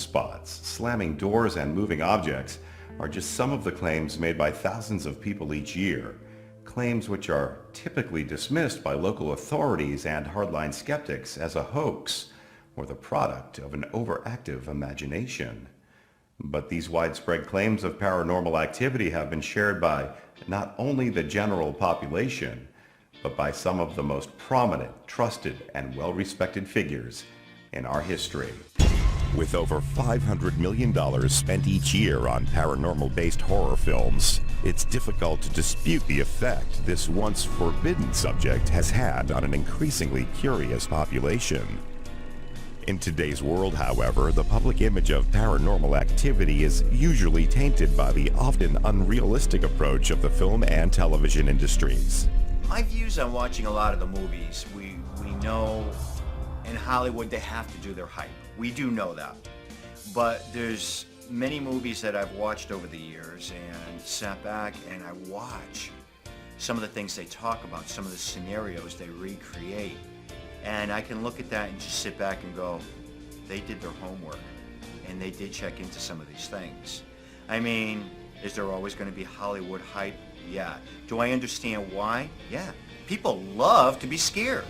spots, slamming doors, and moving objects are just some of the claims made by thousands of people each year, claims which are typically dismissed by local authorities and hardline skeptics as a hoax or the product of an overactive imagination. But these widespread claims of paranormal activity have been shared by not only the general population, but by some of the most prominent, trusted, and well-respected figures in our history. With over $500 million spent each year on paranormal-based horror films, it's difficult to dispute the effect this once forbidden subject has had on an increasingly curious population. In today's world, however, the public image of paranormal activity is usually tainted by the often unrealistic approach of the film and television industries. My views on watching a lot of the movies, we know in Hollywood they have to do their hype. We do know that. But there's many movies that I've watched over the years and sat back and I watch some of the things they talk about, some of the scenarios they recreate. And I can look at that and just sit back and go, they did their homework and they did check into some of these things. I mean, is there always going to be Hollywood hype? Yeah. Do I understand why? Yeah. People love to be scared.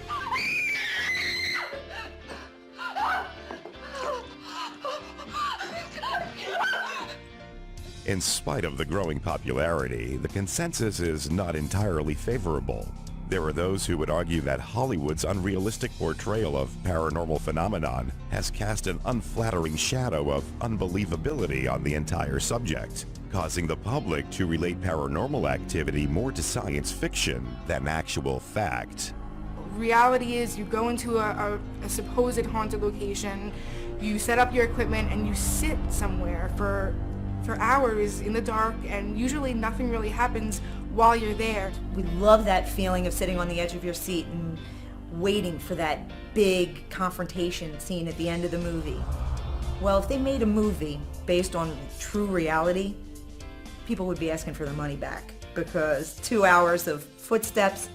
In spite of the growing popularity, the consensus is not entirely favorable. There are those who would argue that Hollywood's unrealistic portrayal of paranormal phenomenon has cast an unflattering shadow of unbelievability on the entire subject, causing the public to relate paranormal activity more to science fiction than actual fact. Reality is you go into a supposed haunted location, you set up your equipment, and you sit somewhere for hours in the dark, and usually nothing really happens while you're there. We love that feeling of sitting on the edge of your seat and waiting for that big confrontation scene at the end of the movie. Well, if they made a movie based on true reality, people would be asking for their money back, because 2 hours of footsteps,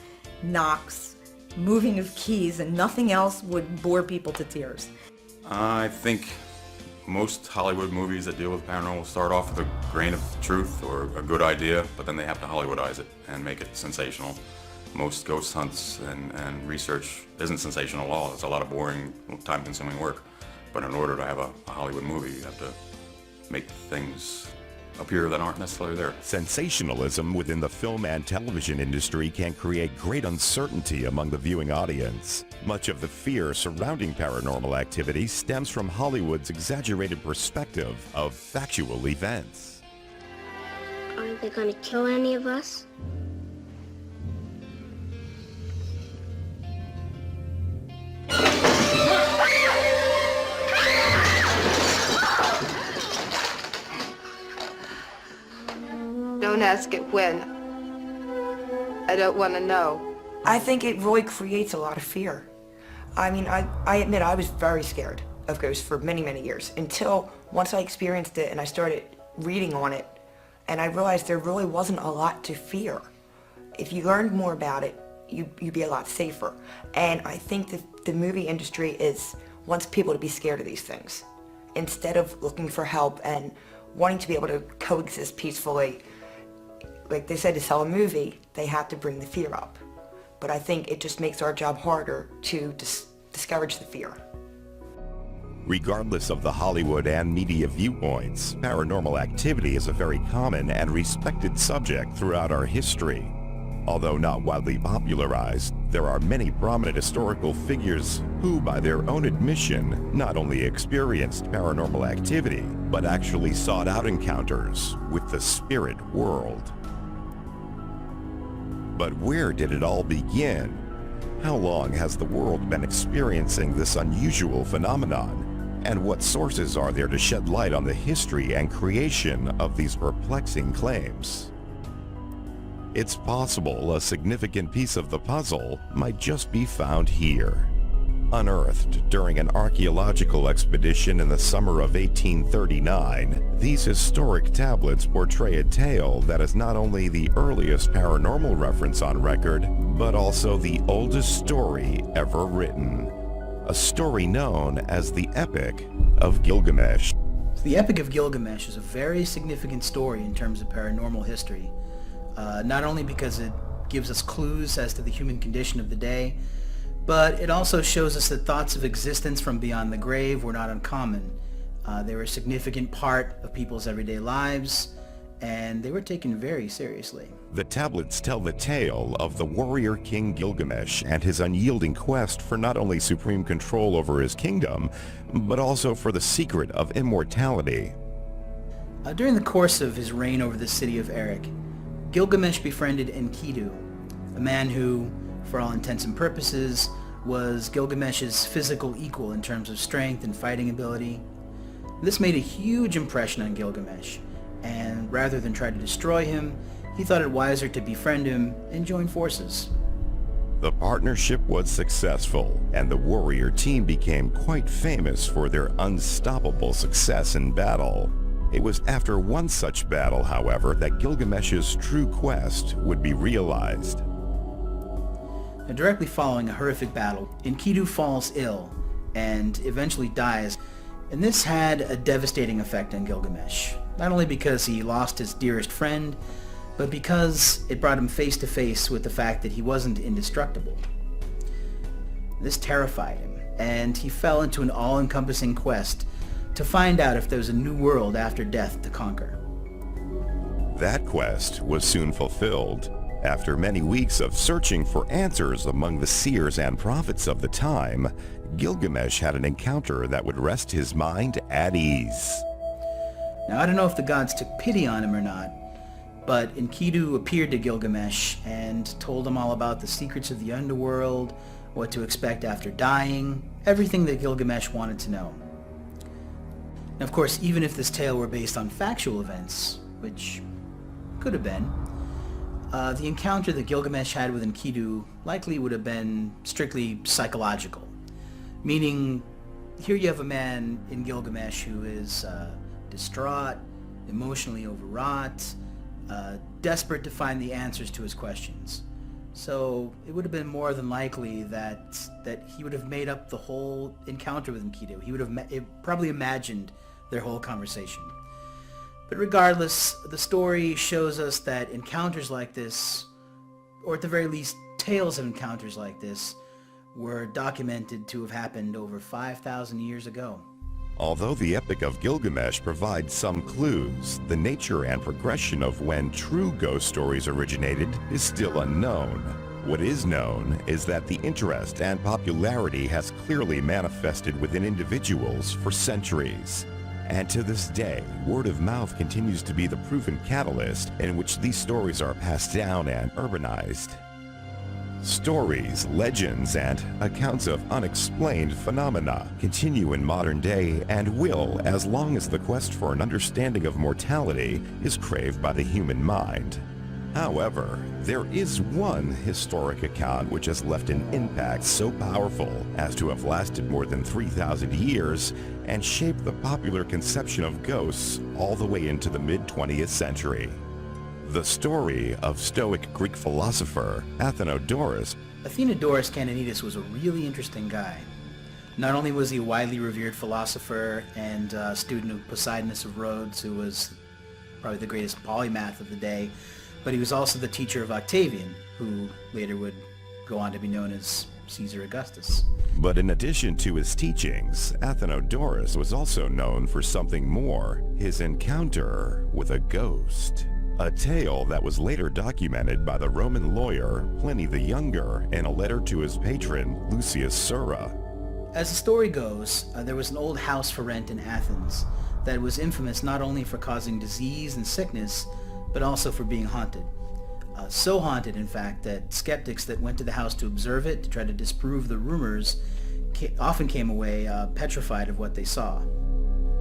knocks, moving of keys, and nothing else would bore people to tears. I think most Hollywood movies that deal with paranormal start off with a grain of truth or a good idea, but then they have to Hollywoodize it and make it sensational. Most ghost hunts and research isn't sensational at all. It's a lot of boring, time-consuming work. But in order to have a Hollywood movie, you have to make things appear that aren't necessarily there. Sensationalism within the film and television industry can create great uncertainty among the viewing audience. Much of the fear surrounding paranormal activity stems from Hollywood's exaggerated perspective of factual events. Aren't they going to kill any of us? Don't ask it when. I don't want to know. I think it really creates a lot of fear. I mean, I admit I was very scared of ghosts for many, many years, until once I experienced it and I started reading on it, and I realized there really wasn't a lot to fear. If you learned more about it, you'd be a lot safer. And I think that the movie industry wants people to be scared of these things, instead of looking for help and wanting to be able to coexist peacefully. Like they said, to sell a movie, they have to bring the fear up. But I think it just makes our job harder to discourage the fear. Regardless of the Hollywood and media viewpoints, paranormal activity is a very common and respected subject throughout our history. Although not widely popularized, there are many prominent historical figures who, by their own admission, not only experienced paranormal activity, but actually sought out encounters with the spirit world. But where did it all begin? How long has the world been experiencing this unusual phenomenon? And what sources are there to shed light on the history and creation of these perplexing claims? It's possible a significant piece of the puzzle might just be found here. Unearthed during an archaeological expedition in the summer of 1839, these historic tablets portray a tale that is not only the earliest paranormal reference on record, but also the oldest story ever written. A story known as the Epic of Gilgamesh. The Epic of Gilgamesh is a very significant story in terms of paranormal history, not only because it gives us clues as to the human condition of the day, but it also shows us that thoughts of existence from beyond the grave were not uncommon. They were a significant part of people's everyday lives, and they were taken very seriously. The tablets tell the tale of the warrior king Gilgamesh and his unyielding quest for not only supreme control over his kingdom, but also for the secret of immortality. During the course of his reign over the city of Erech, Gilgamesh befriended Enkidu, a man who, for all intents and purposes, was Gilgamesh's physical equal in terms of strength and fighting ability. This made a huge impression on Gilgamesh, and rather than try to destroy him, he thought it wiser to befriend him and join forces. The partnership was successful, and the warrior team became quite famous for their unstoppable success in battle. It was after one such battle, however, that Gilgamesh's true quest would be realized. Now, directly following a horrific battle, Enkidu falls ill and eventually dies, and this had a devastating effect on Gilgamesh, not only because he lost his dearest friend, but because it brought him face to face with the fact that he wasn't indestructible. This terrified him, and he fell into an all-encompassing quest to find out if there was a new world after death to conquer. That quest was soon fulfilled. After many weeks of searching for answers among the seers and prophets of the time, Gilgamesh had an encounter that would rest his mind at ease. Now, I don't know if the gods took pity on him or not, but Enkidu appeared to Gilgamesh and told him all about the secrets of the underworld, what to expect after dying, everything that Gilgamesh wanted to know. Now, of course, even if this tale were based on factual events, which could have been, the encounter that Gilgamesh had with Enkidu likely would have been strictly psychological. Meaning, here you have a man in Gilgamesh who is distraught, emotionally overwrought, desperate to find the answers to his questions. So it would have been more than likely that he would have made up the whole encounter with Enkidu. He would have probably imagined their whole conversation. But regardless, the story shows us that encounters like this, or at the very least tales of encounters like this, were documented to have happened over 5,000 years ago. Although the Epic of Gilgamesh provides some clues, the nature and progression of when true ghost stories originated is still unknown. What is known is that the interest and popularity has clearly manifested within individuals for centuries. And to this day, word of mouth continues to be the proven catalyst in which these stories are passed down and urbanized. Stories, legends, and accounts of unexplained phenomena continue in modern day and will as long as the quest for an understanding of mortality is craved by the human mind. However, there is one historic account which has left an impact so powerful as to have lasted more than 3,000 years and shaped the popular conception of ghosts all the way into the mid-20th century. The story of Stoic Greek philosopher Athenodorus. Athenodorus Canonides was a really interesting guy. Not only was he a widely revered philosopher and student of Poseidonus of Rhodes, who was probably the greatest polymath of the day, but he was also the teacher of Octavian, who later would go on to be known as Caesar Augustus. But in addition to his teachings, Athenodorus was also known for something more, his encounter with a ghost. A tale that was later documented by the Roman lawyer Pliny the Younger in a letter to his patron Lucius Sura. As the story goes, there was an old house for rent in Athens that was infamous not only for causing disease and sickness, but also for being haunted. So haunted, in fact, that skeptics that went to the house to observe it, to try to disprove the rumors, often came away petrified of what they saw.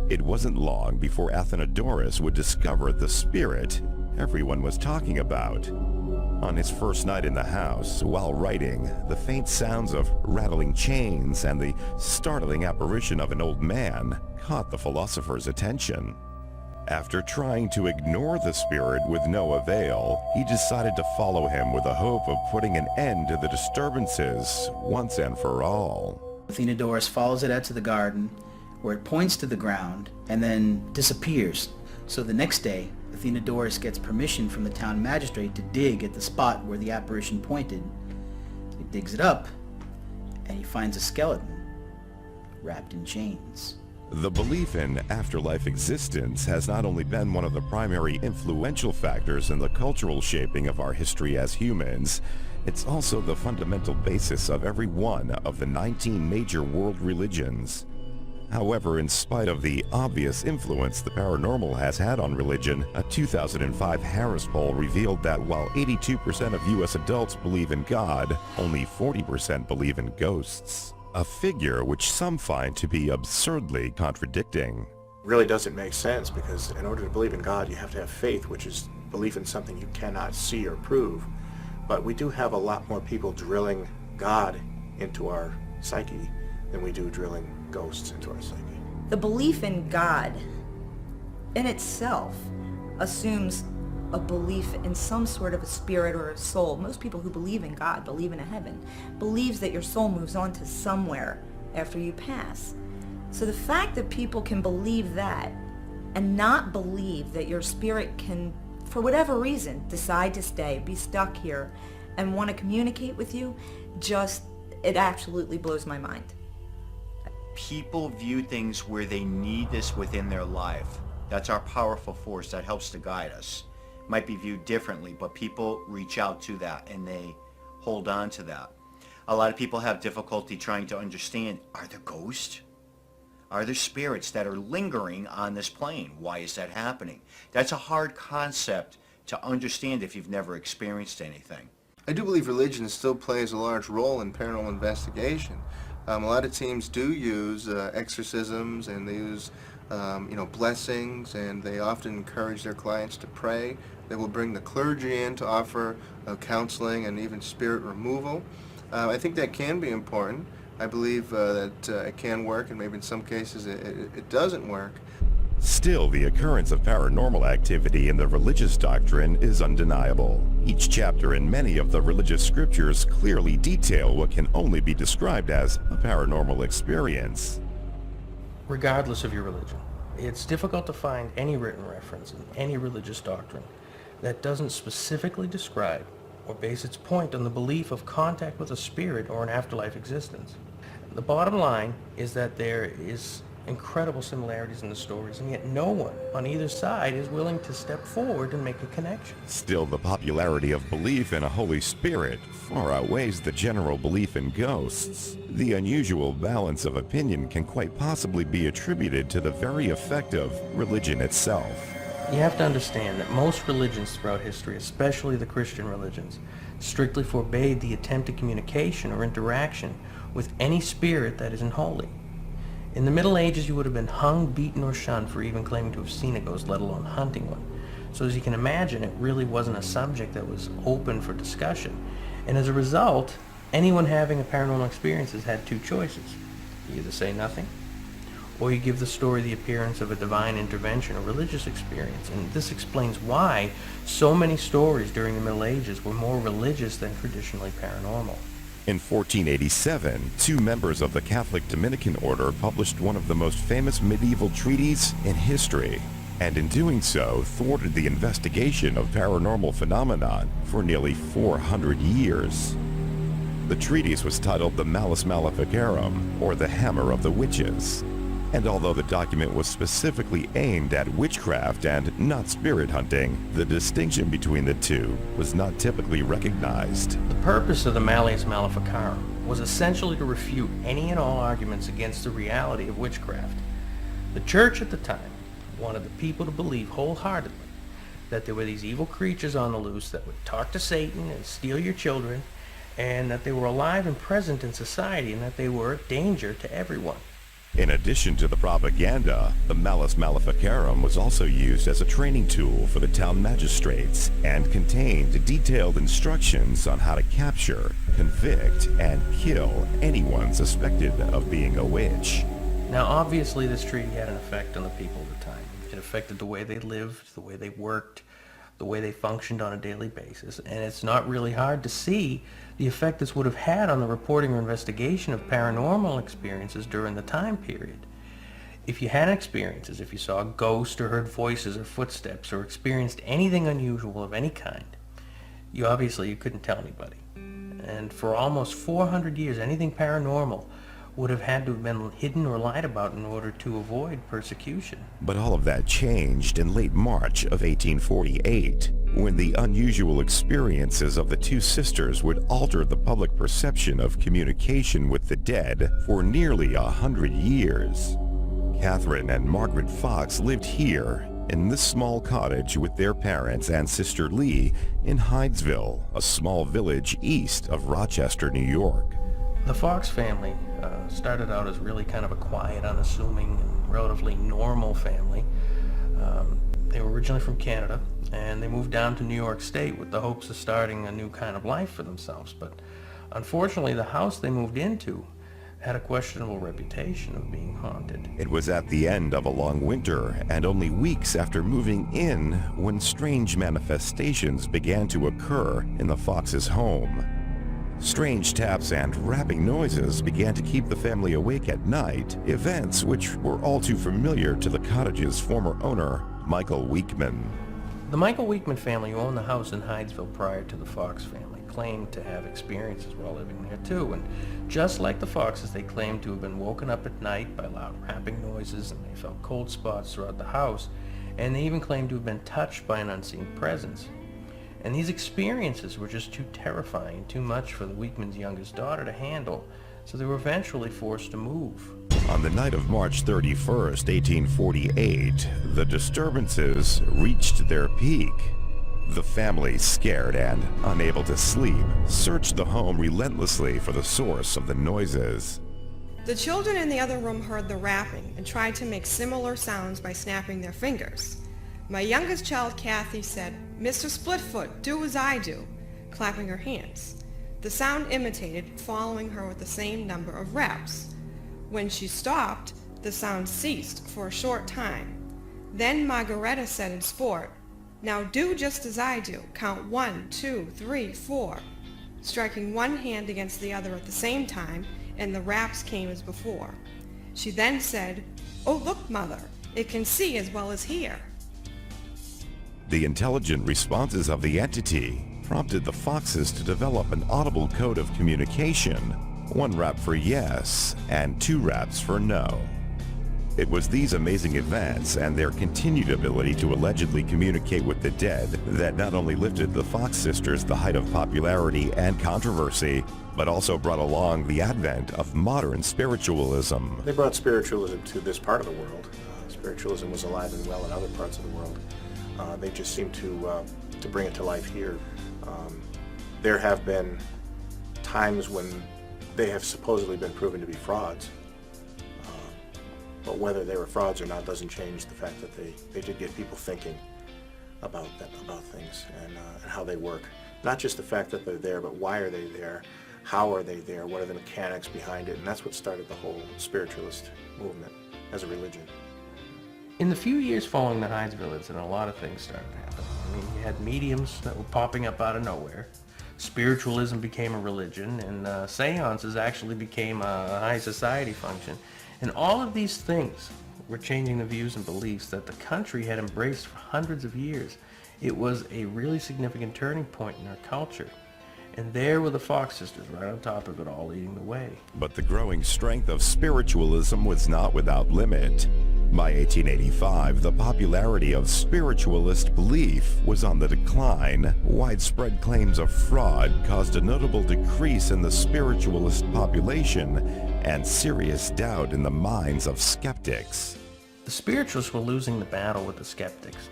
It wasn't long before Athenodorus would discover the spirit everyone was talking about. On his first night in the house, while writing, the faint sounds of rattling chains and the startling apparition of an old man caught the philosopher's attention. After trying to ignore the spirit with no avail, he decided to follow him with the hope of putting an end to the disturbances once and for all. Athenodorus follows it out to the garden, where it points to the ground and then disappears. So the next day, Athenodorus gets permission from the town magistrate to dig at the spot where the apparition pointed. He digs it up, and he finds a skeleton wrapped in chains. The belief in afterlife existence has not only been one of the primary influential factors in the cultural shaping of our history as humans, it's also the fundamental basis of every one of the 19 major world religions. However, in spite of the obvious influence the paranormal has had on religion, a 2005 Harris poll revealed that while 82% of U.S. adults believe in God, only 40% believe in ghosts. A figure which some find to be absurdly contradicting. Really doesn't make sense, because in order to believe in God, you have to have faith, which is belief in something you cannot see or prove. But we do have a lot more people drilling God into our psyche than we do drilling ghosts into our psyche. The belief in God in itself assumes a belief in some sort of a spirit or a soul. Most people who believe in God, believe in a heaven, believes that your soul moves on to somewhere after you pass. So the fact that people can believe that and not believe that your spirit can, for whatever reason, decide to stay, be stuck here, and want to communicate with you, it absolutely blows my mind. People view things where they need this within their life. That's our powerful force that helps to guide us. Might be viewed differently, but people reach out to that and they hold on to that. A lot of people have difficulty trying to understand, are there ghosts? Are there spirits that are lingering on this plane? Why is that happening? That's a hard concept to understand if you've never experienced anything. I do believe religion still plays a large role in paranormal investigation. A lot of teams do use exorcisms, and they use blessings, and they often encourage their clients to pray. They will bring the clergy in to offer counseling and even spirit removal. I think that can be important. I believe that it can work, and maybe in some cases it doesn't work. Still, the occurrence of paranormal activity in the religious doctrine is undeniable. Each chapter in many of the religious scriptures clearly detail what can only be described as a paranormal experience. Regardless of your religion, it's difficult to find any written reference in any religious doctrine that doesn't specifically describe or base its point on the belief of contact with a spirit or an afterlife existence. The bottom line is that there is incredible similarities in the stories, and yet no one on either side is willing to step forward and make a connection. Still, the popularity of belief in a Holy Spirit far outweighs the general belief in ghosts. The unusual balance of opinion can quite possibly be attributed to the very effect of religion itself. You have to understand that most religions throughout history, especially the Christian religions, strictly forbade the attempted communication or interaction with any spirit that isn't holy. In the Middle Ages, you would have been hung, beaten, or shunned for even claiming to have seen a ghost, let alone hunting one. So as you can imagine, it really wasn't a subject that was open for discussion. And as a result, anyone having a paranormal experience has had two choices. You either say nothing, or you give the story the appearance of a divine intervention or religious experience. And this explains why so many stories during the Middle Ages were more religious than traditionally paranormal. In 1487, two members of the Catholic Dominican order published one of the most famous medieval treatises in history, and in doing so, thwarted the investigation of paranormal phenomenon for nearly 400 years. The treatise was titled the Malleus Maleficarum, or the Hammer of the Witches. And although the document was specifically aimed at witchcraft and not spirit hunting, the distinction between the two was not typically recognized. The purpose of the Malleus Maleficarum was essentially to refute any and all arguments against the reality of witchcraft. The church at the time wanted the people to believe wholeheartedly that there were these evil creatures on the loose that would talk to Satan and steal your children, and that they were alive and present in society, and that they were a danger to everyone. In addition to the propaganda, the Malleus Maleficarum was also used as a training tool for the town magistrates and contained detailed instructions on how to capture, convict, and kill anyone suspected of being a witch. Now, obviously, this treaty had an effect on the people of the time. It affected the way they lived, the way they worked, the way they functioned on a daily basis, and it's not really hard to see the effect this would have had on the reporting or investigation of paranormal experiences during the time period. If you had experiences, if you saw a ghost or heard voices or footsteps or experienced anything unusual of any kind, you couldn't tell anybody. And for almost 400 years, anything paranormal would have had to have been hidden or lied about in order to avoid persecution. But all of that changed in late March of 1848, when the unusual experiences of the two sisters would alter the public perception of communication with the dead for nearly 100 years. Catherine and Margaret Fox lived here in this small cottage with their parents and sister Lee in Hydesville, a small village east of Rochester, New York. The Fox family started out as really kind of a quiet, unassuming, and relatively normal family. They were originally from Canada, and they moved down to New York State with the hopes of starting a new kind of life for themselves. But unfortunately, the house they moved into had a questionable reputation of being haunted. It was at the end of a long winter and only weeks after moving in when strange manifestations began to occur in the Fox's home. Strange taps and rapping noises began to keep the family awake at night, events which were all too familiar to the cottage's former owner, Michael Weekman. The Michael Weekman family, who owned the house in Hydesville prior to the Fox family, claimed to have experiences while living there too, and just like the Foxes, they claimed to have been woken up at night by loud rapping noises, and they felt cold spots throughout the house, and they even claimed to have been touched by an unseen presence. And these experiences were just too terrifying, too much for the Weekman's youngest daughter to handle, so they were eventually forced to move. On the night of March 31st, 1848, the disturbances reached their peak. The family, scared and unable to sleep, searched the home relentlessly for the source of the noises. The children in the other room heard the rapping and tried to make similar sounds by snapping their fingers. My youngest child, Kathy, said, "Mr. Splitfoot, do as I do," clapping her hands. The sound imitated, following her with the same number of reps. When she stopped, the sound ceased for a short time. Then Margaretta said in sport, "Now do just as I do. Count 1, 2, 3, 4, striking one hand against the other at the same time, and the raps came as before. She then said, "Oh, look, Mother, it can see as well as hear." The intelligent responses of the entity prompted the Foxes to develop an audible code of communication, 1 rap for yes and 2 raps for no. It was these amazing events and their continued ability to allegedly communicate with the dead that not only lifted the Fox sisters to the height of popularity and controversy, but also brought along the advent of modern spiritualism. They brought spiritualism to this part of the world. Spiritualism was alive and well in other parts of the world. They just seem to bring it to life here. There have been times when they have supposedly been proven to be frauds. But whether they were frauds or not doesn't change the fact that they did get people thinking about things and how they work. Not just the fact that they're there, but why are they there? How are they there? What are the mechanics behind it? And that's what started the whole spiritualist movement as a religion. In the few years following the Hydesville incident, a lot of things started to happen. I mean, you had mediums that were popping up out of nowhere. Spiritualism became a religion, and seances actually became a high society function. And all of these things were changing the views and beliefs that the country had embraced for hundreds of years. It was a really significant turning point in our culture. And there were the Fox sisters right on top of it all, leading the way. But the growing strength of spiritualism was not without limit. By 1885, the popularity of spiritualist belief was on the decline. Widespread claims of fraud caused a notable decrease in the spiritualist population and serious doubt in the minds of skeptics. The spiritualists were losing the battle with the skeptics,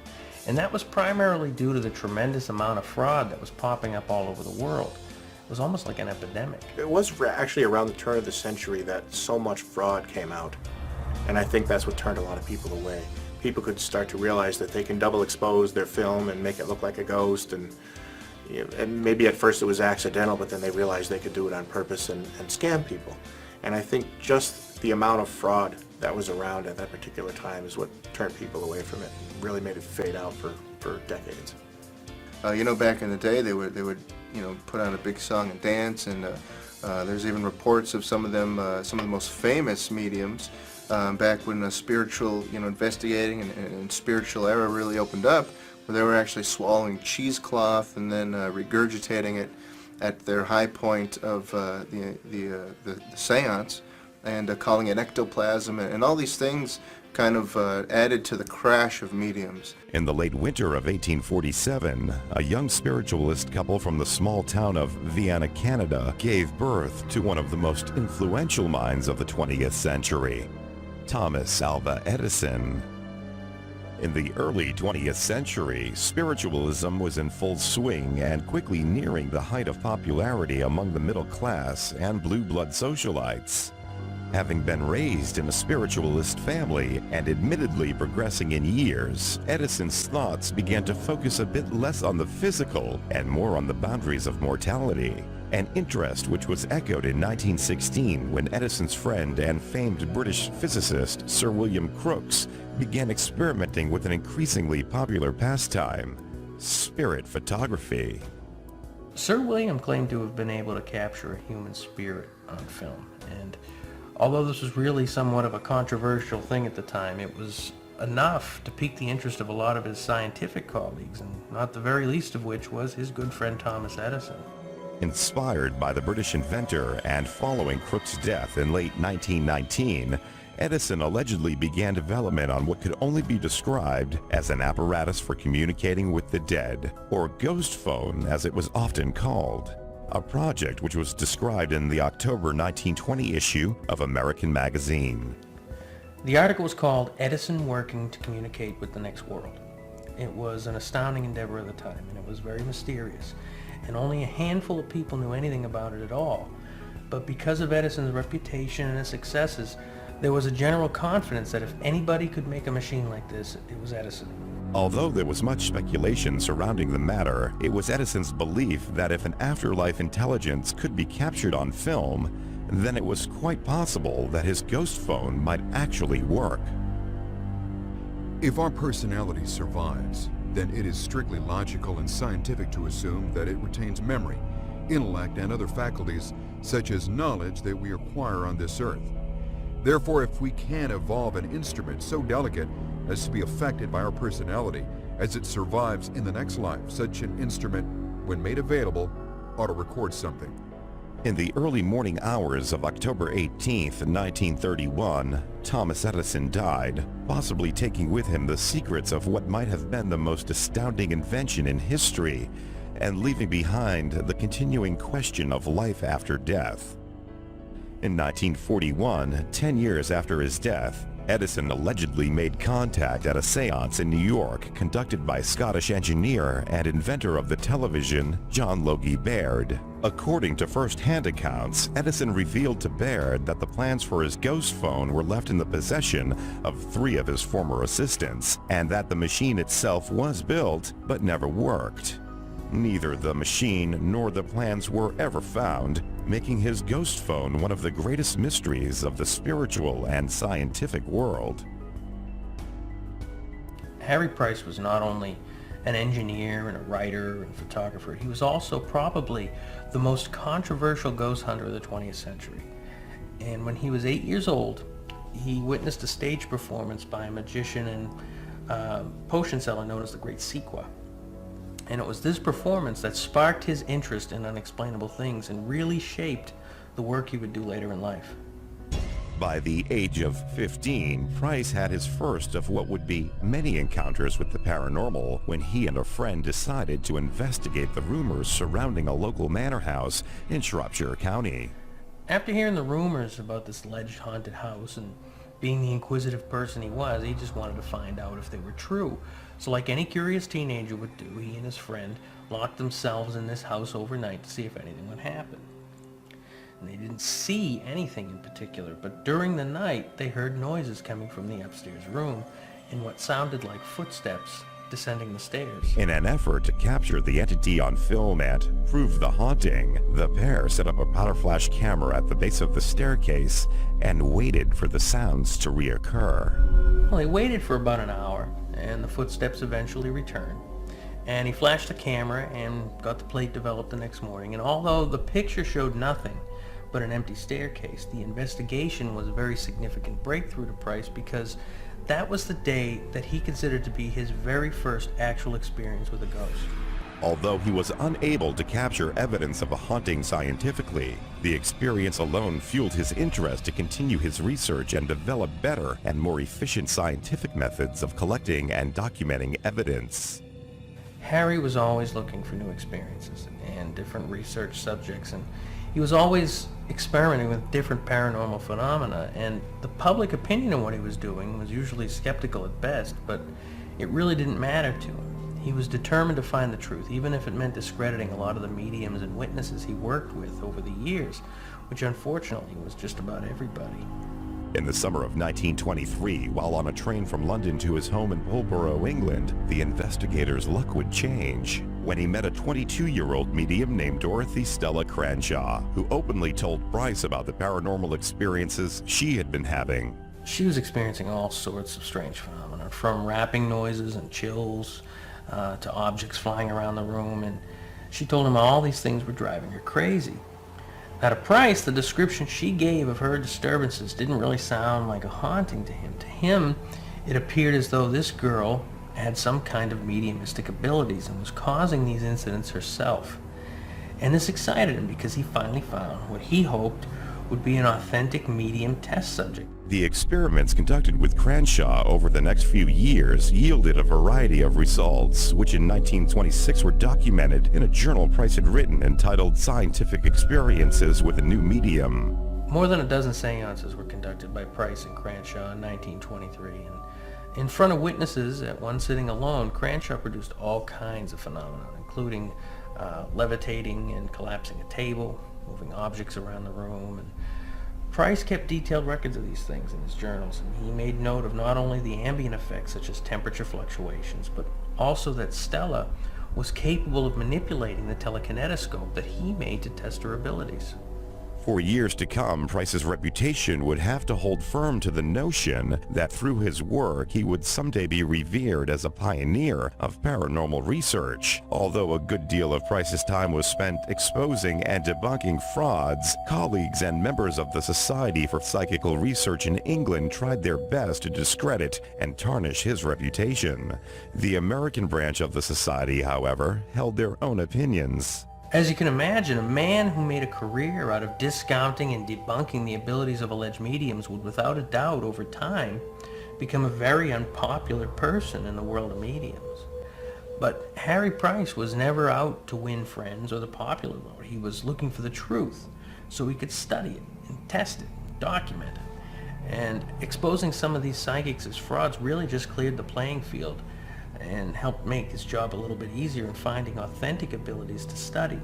and that was primarily due to the tremendous amount of fraud that was popping up all over the world. It was almost like an epidemic. It was actually around the turn of the century that so much fraud came out. And I think that's what turned a lot of people away. People could start to realize that they can double expose their film and make it look like a ghost, and maybe at first it was accidental, but then they realized they could do it on purpose and scam people. And I think just the amount of fraud that was around at that particular time is what turned people away from it and really made it fade out for decades. Back in the day, they would put on a big song and dance, and there's even reports of some of them, some of the most famous mediums back when the spiritual, investigating and spiritual era really opened up, where they were actually swallowing cheesecloth and then regurgitating it at their high point of the seance, and calling it ectoplasm, and all these things kind of added to the crash of mediums. In the late winter of 1847, a young spiritualist couple from the small town of Vienna, Canada, gave birth to one of the most influential minds of the 20th century, Thomas Alva Edison. In the early 20th century, spiritualism was in full swing and quickly nearing the height of popularity among the middle class and blue blood socialites. Having been raised in a spiritualist family and admittedly progressing in years, Edison's thoughts began to focus a bit less on the physical and more on the boundaries of mortality, an interest which was echoed in 1916 when Edison's friend and famed British physicist Sir William Crookes began experimenting with an increasingly popular pastime, spirit photography. Sir William claimed to have been able to capture a human spirit on film, and although this was really somewhat of a controversial thing at the time, it was enough to pique the interest of a lot of his scientific colleagues, and not the very least of which was his good friend Thomas Edison. Inspired by the British inventor and following Crookes' death in late 1919, Edison allegedly began development on what could only be described as an apparatus for communicating with the dead, or ghost phone as it was often called, a project which was described in the October 1920 issue of American Magazine. The article was called Edison Working to Communicate with the Next World. It was an astounding endeavor of the time, and it was very mysterious, and only a handful of people knew anything about it at all. But because of Edison's reputation and his successes, there was a general confidence that if anybody could make a machine like this, it was Edison. Although there was much speculation surrounding the matter, it was Edison's belief that if an afterlife intelligence could be captured on film, then it was quite possible that his ghost phone might actually work. If our personality survives, then it is strictly logical and scientific to assume that it retains memory, intellect, and other faculties such as knowledge that we acquire on this earth. Therefore, if we can evolve an instrument so delicate as to be affected by our personality as it survives in the next life, such an instrument, when made available, ought to record something. In the early morning hours of October 18th, 1931, Thomas Edison died, possibly taking with him the secrets of what might have been the most astounding invention in history, and leaving behind the continuing question of life after death. In 1941, 10 years after his death, Edison allegedly made contact at a seance in New York conducted by Scottish engineer and inventor of the television, John Logie Baird. According to first-hand accounts, Edison revealed to Baird that the plans for his ghost phone were left in the possession of 3 of his former assistants, and that the machine itself was built but never worked. Neither the machine nor the plans were ever found, making his ghost phone one of the greatest mysteries of the spiritual and scientific world. Harry Price was not only an engineer and a writer and photographer, he was also probably the most controversial ghost hunter of the 20th century. And when he was 8 years old, he witnessed a stage performance by a magician and potion seller known as the Great Sequoia. And it was this performance that sparked his interest in unexplainable things and really shaped the work he would do later in life. By the age of 15, Price had his first of what would be many encounters with the paranormal when he and a friend decided to investigate the rumors surrounding a local manor house in Shropshire County. After hearing the rumors about this alleged haunted house and being the inquisitive person he was, he just wanted to find out if they were true. So like any curious teenager would do, he and his friend locked themselves in this house overnight to see if anything would happen. And they didn't see anything in particular, but during the night they heard noises coming from the upstairs room and what sounded like footsteps descending the stairs. In an effort to capture the entity on film and prove the haunting, the pair set up a powder flash camera at the base of the staircase and waited for the sounds to reoccur. Well, they waited for about an hour, and the footsteps eventually returned. And he flashed the camera and got the plate developed the next morning. And although the picture showed nothing, but an empty staircase. The investigation was a very significant breakthrough to Price because that was the day that he considered to be his very first actual experience with a ghost. Although he was unable to capture evidence of a haunting scientifically, the experience alone fueled his interest to continue his research and develop better and more efficient scientific methods of collecting and documenting evidence. Harry was always looking for new experiences and different research subjects, and he was always experimenting with different paranormal phenomena, and the public opinion of what he was doing was usually skeptical at best, but it really didn't matter to him. He was determined to find the truth, even if it meant discrediting a lot of the mediums and witnesses he worked with over the years, which unfortunately was just about everybody. In the summer of 1923, while on a train from London to his home in Pulborough, England, the investigator's luck would change when he met a 22-year-old medium named Dorothy Stella Cranshaw, who openly told Price about the paranormal experiences she had been having. She was experiencing all sorts of strange phenomena, from rapping noises and chills to objects flying around the room, and she told him all these things were driving her crazy. Now to Price, the description she gave of her disturbances didn't really sound like a haunting to him. To him, it appeared as though this girl had some kind of mediumistic abilities and was causing these incidents herself. And this excited him because he finally found what he hoped would be an authentic medium test subject. The experiments conducted with Cranshaw over the next few years yielded a variety of results, which in 1926 were documented in a journal Price had written entitled Scientific Experiences with a New Medium. More than a dozen seances were conducted by Price and Cranshaw in 1923, and in front of witnesses at one sitting alone, Cranshaw produced all kinds of phenomena, including levitating and collapsing a table, moving objects around the room, and Price kept detailed records of these things in his journals, and he made note of not only the ambient effects such as temperature fluctuations, but also that Stella was capable of manipulating the telekinetoscope that he made to test her abilities. For years to come, Price's reputation would have to hold firm to the notion that through his work he would someday be revered as a pioneer of paranormal research. Although a good deal of Price's time was spent exposing and debunking frauds, colleagues and members of the Society for Psychical Research in England tried their best to discredit and tarnish his reputation. The American branch of the society, however, held their own opinions. As you can imagine, a man who made a career out of discounting and debunking the abilities of alleged mediums would without a doubt over time become a very unpopular person in the world of mediums. But Harry Price was never out to win friends or the popular vote. He was looking for the truth so he could study it and test it, and document it. And exposing some of these psychics as frauds really just cleared the playing field and helped make his job a little bit easier in finding authentic abilities to study.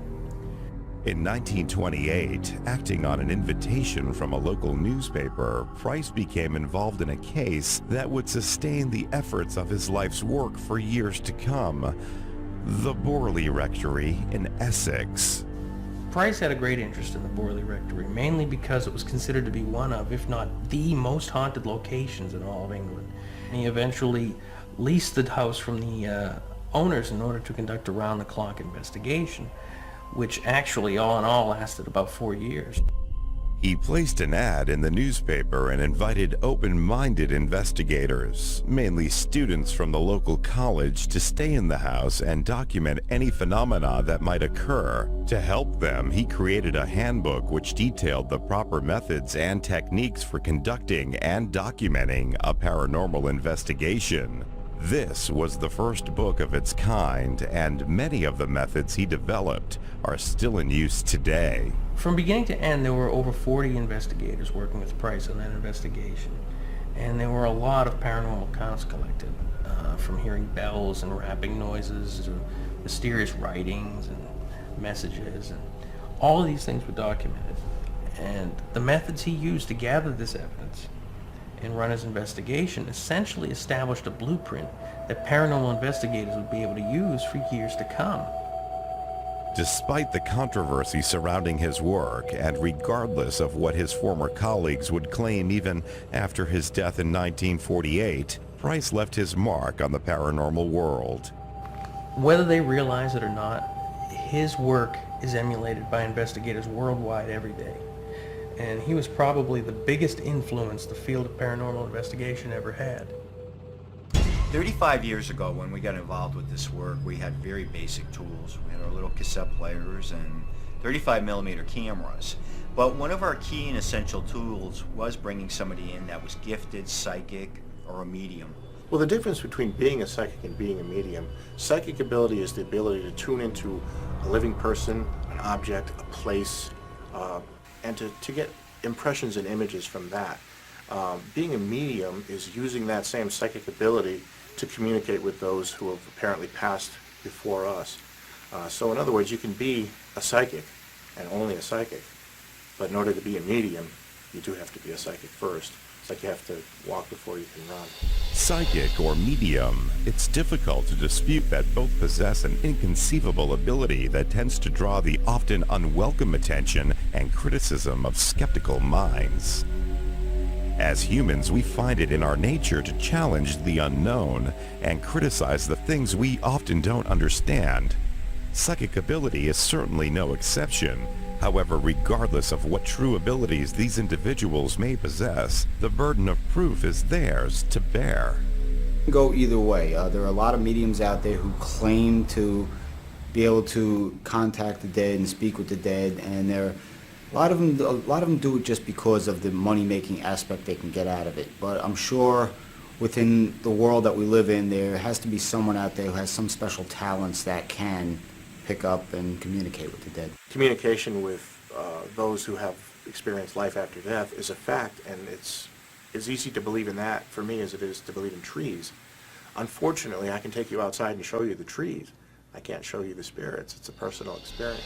In 1928, acting on an invitation from a local newspaper, Price became involved in a case that would sustain the efforts of his life's work for years to come: the Borley Rectory in Essex. Price had a great interest in the Borley Rectory, mainly because it was considered to be one of, if not the most haunted locations in all of England. He eventually leased the house from the owners in order to conduct a round-the-clock investigation, which actually all in all lasted about 4 years. He placed an ad in the newspaper and invited open-minded investigators, mainly students from the local college, to stay in the house and document any phenomena that might occur. To help them, he created a handbook which detailed the proper methods and techniques for conducting and documenting a paranormal investigation. This was the first book of its kind, and many of the methods he developed are still in use today. From beginning to end, there were over 40 investigators working with Price on that investigation, and there were a lot of paranormal accounts collected, from hearing bells and rapping noises to mysterious writings and messages, and all of these things were documented. And the methods he used to gather this evidence and run his investigation essentially established a blueprint that paranormal investigators would be able to use for years to come. Despite the controversy surrounding his work, and regardless of what his former colleagues would claim even after his death in 1948, Price left his mark on the paranormal world. Whether they realize it or not, his work is emulated by investigators worldwide every day. and he was probably the biggest influence the field of paranormal investigation ever had. 35 years ago, when we got involved with this work, we had very basic tools. We had our little cassette players and 35mm cameras. But one of our key and essential tools was bringing somebody in that was gifted, psychic, or a medium. Well, the difference between being a psychic and being a medium, psychic ability is the ability to tune into a living person, an object, a place, and to get impressions and images from that. Being a medium is using that same psychic ability to communicate with those who have apparently passed before us. So in other words, you can be a psychic and only a psychic, but in order to be a medium, you do have to be a psychic first. It's like you have to walk before you can run. Psychic or medium, it's difficult to dispute that both possess an inconceivable ability that tends to draw the often unwelcome attention and criticism of skeptical minds. As humans, we find it in our nature to challenge the unknown and criticize the things we often don't understand. Psychic ability is certainly no exception. However, regardless of what true abilities these individuals may possess, the burden of proof is theirs to bear. Go either way. There are a lot of mediums out there who claim to be able to contact the dead and speak with the dead, and a lot of them do it just because of the money-making aspect they can get out of it. But I'm sure within the world that we live in, there has to be someone out there who has some special talents that can pick up and communicate with the dead. Communication with those who have experienced life after death is a fact, and it's as easy to believe in that for me as it is to believe in trees. Unfortunately, I can take you outside and show you the trees. I can't show you the spirits. It's a personal experience.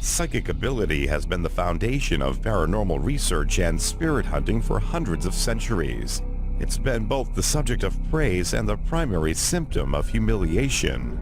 Psychic ability has been the foundation of paranormal research and spirit hunting for hundreds of centuries. It's been both the subject of praise and the primary symptom of humiliation.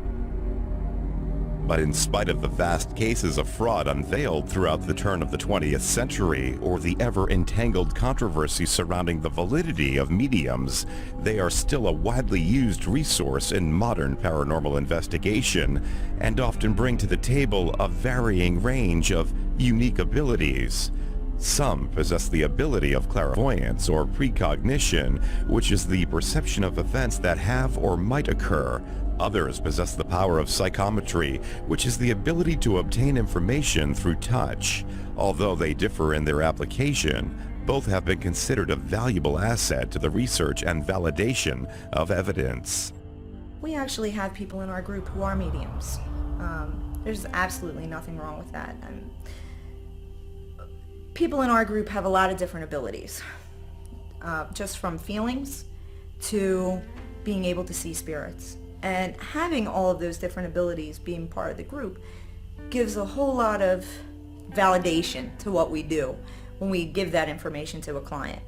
But in spite of the vast cases of fraud unveiled throughout the turn of the 20th century, or the ever-entangled controversy surrounding the validity of mediums, they are still a widely used resource in modern paranormal investigation, and often bring to the table a varying range of unique abilities. Some possess the ability of clairvoyance or precognition, which is the perception of events that have or might occur. Others possess the power of psychometry, which is the ability to obtain information through touch. Although they differ in their application, both have been considered a valuable asset to the research and validation of evidence. We actually have people in our group who are mediums. There's absolutely nothing wrong with that. People in our group have a lot of different abilities, just from feelings to being able to see spirits. And having all of those different abilities being part of the group gives a whole lot of validation to what we do when we give that information to a client.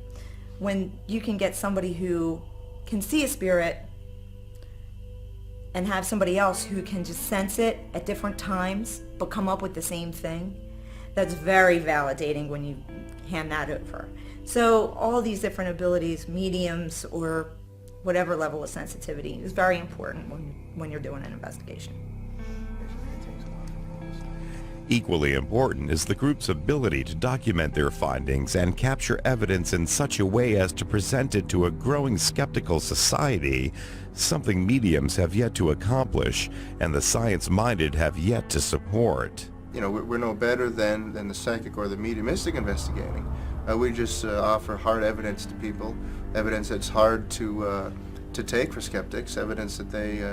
When you can get somebody who can see a spirit and have somebody else who can just sense it at different times but come up with the same thing, that's very validating when you hand that over. So all these different abilities, mediums or whatever level of sensitivity, is very important when you're doing an investigation. Equally important is the group's ability to document their findings and capture evidence in such a way as to present it to a growing skeptical society, something mediums have yet to accomplish and the science-minded have yet to support. You know, we're no better than the psychic or the mediumistic investigating. We just offer hard evidence to people, evidence that's hard to take for skeptics, evidence that they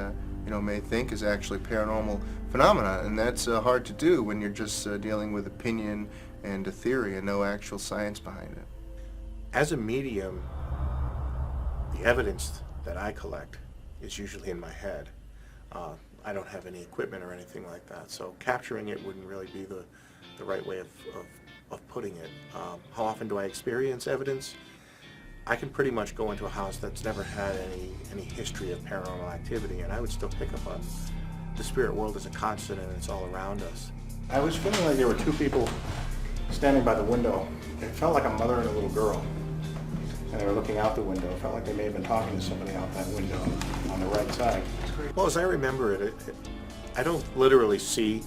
may think is actually paranormal phenomena, and that's hard to do when you're just dealing with opinion and a theory and no actual science behind it. As a medium, the evidence that I collect is usually in my head. I don't have any equipment or anything like that, so capturing it wouldn't really be the right way of putting it. How often do I experience evidence? I can pretty much go into a house that's never had any history of paranormal activity, and I would still pick up on the spirit world as a constant, and it's all around us. I was feeling like there were two people standing by the window. It felt like a mother and a little girl, and they were looking out the window. It felt like they may have been talking to somebody out that window on the right side. Well, as I remember it, I don't literally see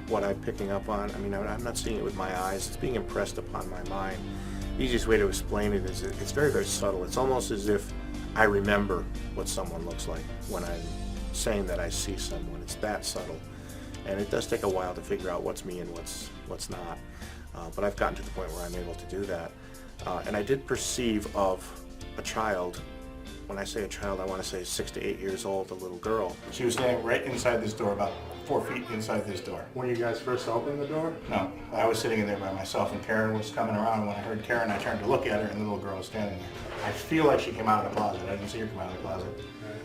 what I'm picking up on. I mean, I'm not seeing it with my eyes. It's being impressed upon my mind. The easiest way to explain it is it's very, very subtle. It's almost as if I remember what someone looks like when I'm saying that I see someone. It's that subtle. And it does take a while to figure out what's me and what's not. But I've gotten to the point where I'm able to do that. And I did perceive of a child. When I say a child, I want to say 6 to 8 years old, a little girl. She was standing right inside this door, about 4 feet inside this door. When you guys first opened the door? No, I was sitting in there by myself, and Karen was coming around. When I heard Karen, I turned to look at her, and the little girl was standing there. I feel like she came out of the closet. I didn't see her come out of the closet,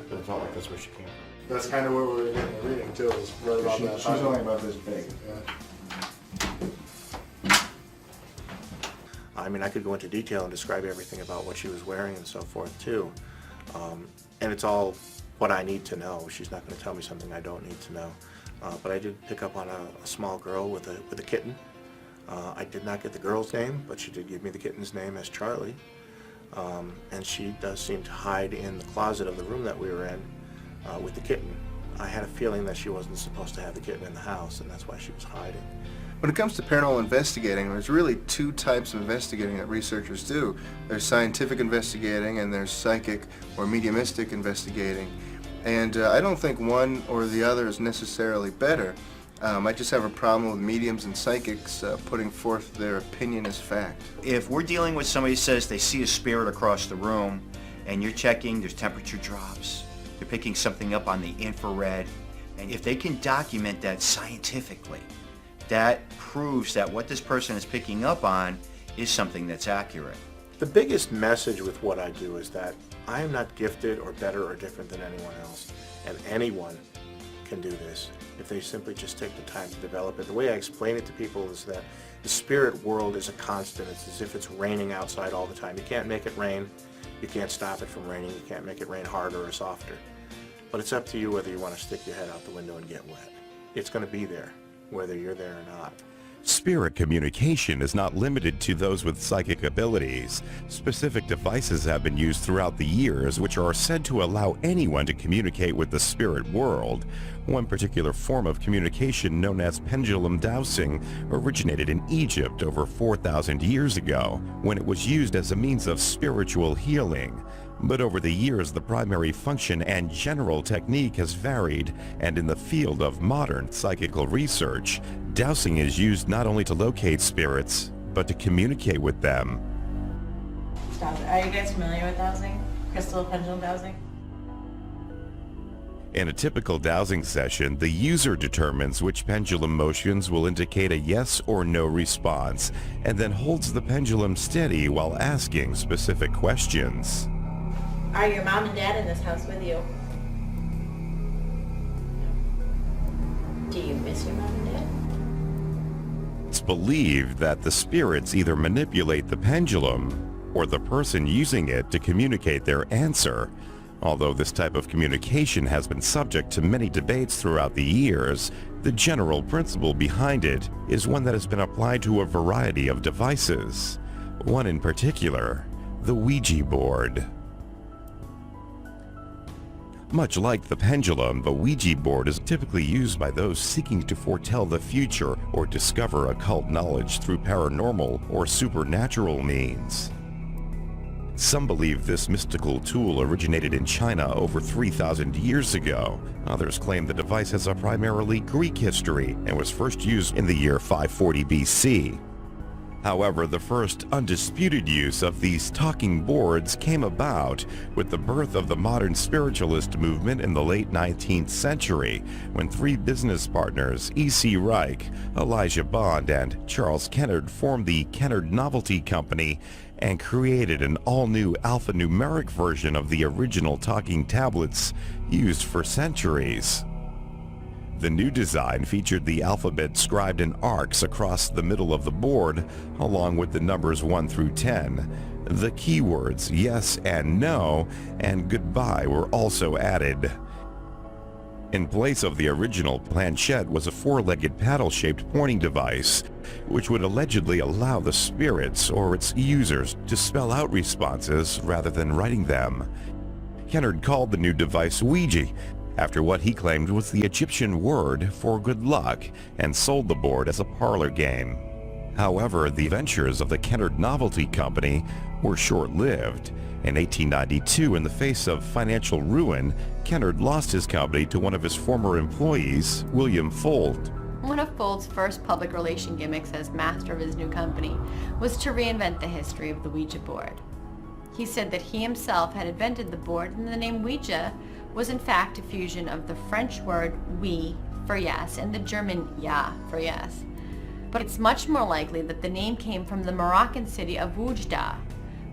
but it felt like that's where she came from. That's kind of where we were getting the reading too, is right about that. She's only about this big. Yeah. I mean, I could go into detail and describe everything about what she was wearing and so forth too. And it's all what I need to know. She's not going to tell me something I don't need to know. But I did pick up on a small girl with a kitten. I did not get the girl's name, but she did give me the kitten's name as Charlie. And she does seem to hide in the closet of the room that we were in with the kitten. I had a feeling that she wasn't supposed to have the kitten in the house, and that's why she was hiding. When it comes to paranormal investigating, there's really two types of investigating that researchers do. There's scientific investigating and there's psychic or mediumistic investigating. And I don't think one or the other is necessarily better. I just have a problem with mediums and psychics putting forth their opinion as fact. If we're dealing with somebody who says they see a spirit across the room and you're checking, there's temperature drops, they're picking something up on the infrared, and if they can document that scientifically, that proves that what this person is picking up on is something that's accurate. The biggest message with what I do is that I am not gifted or better or different than anyone else, and anyone can do this if they simply just take the time to develop it. The way I explain it to people is that the spirit world is a constant. It's as if it's raining outside all the time. You can't make it rain. You can't stop it from raining. You can't make it rain harder or softer. But it's up to you whether you want to stick your head out the window and get wet. It's going to be there, whether you're there or not. Spirit communication is not limited to those with psychic abilities. Specific devices have been used throughout the years which are said to allow anyone to communicate with the spirit world. One particular form of communication, known as pendulum dowsing, originated in Egypt over 4,000 years ago when it was used as a means of spiritual healing. But over the years, the primary function and general technique has varied, and in the field of modern psychical research, dowsing is used not only to locate spirits, but to communicate with them. Stop it. Are you guys familiar with dowsing? Crystal pendulum dowsing? In a typical dowsing session, the user determines which pendulum motions will indicate a yes or no response, and then holds the pendulum steady while asking specific questions. Are your mom and dad in this house with you? Do you miss your mom and dad? It's believed that the spirits either manipulate the pendulum or the person using it to communicate their answer. Although this type of communication has been subject to many debates throughout the years, the general principle behind it is one that has been applied to a variety of devices. One in particular, the Ouija board. Much like the pendulum, the Ouija board is typically used by those seeking to foretell the future or discover occult knowledge through paranormal or supernatural means. Some believe this mystical tool originated in China over 3,000 years ago. Others claim the device has a primarily Greek history and was first used in the year 540 BC. However, the first undisputed use of these talking boards came about with the birth of the modern spiritualist movement in the late 19th century, when three business partners, E.C. Reich, Elijah Bond, and Charles Kennard formed the Kennard Novelty Company and created an all-new alphanumeric version of the original talking tablets used for centuries. The new design featured the alphabet scribed in arcs across the middle of the board, along with the numbers 1 through 10. The keywords yes and no and goodbye were also added. In place of the original planchette was a four-legged paddle-shaped pointing device, which would allegedly allow the spirits or its users to spell out responses rather than writing them. Kennard called the new device Ouija, after what he claimed was the Egyptian word for good luck, and sold the board as a parlor game. However, the ventures of the Kennard Novelty Company were short-lived. In 1892, in the face of financial ruin, Kennard lost his company to one of his former employees, William Fold. One of Fold's first public relation gimmicks as master of his new company was to reinvent the history of the Ouija board. He said that he himself had invented the board, and the name Ouija was in fact a fusion of the French word oui for yes and the German ja for yes. But it's much more likely that the name came from the Moroccan city of Oujda.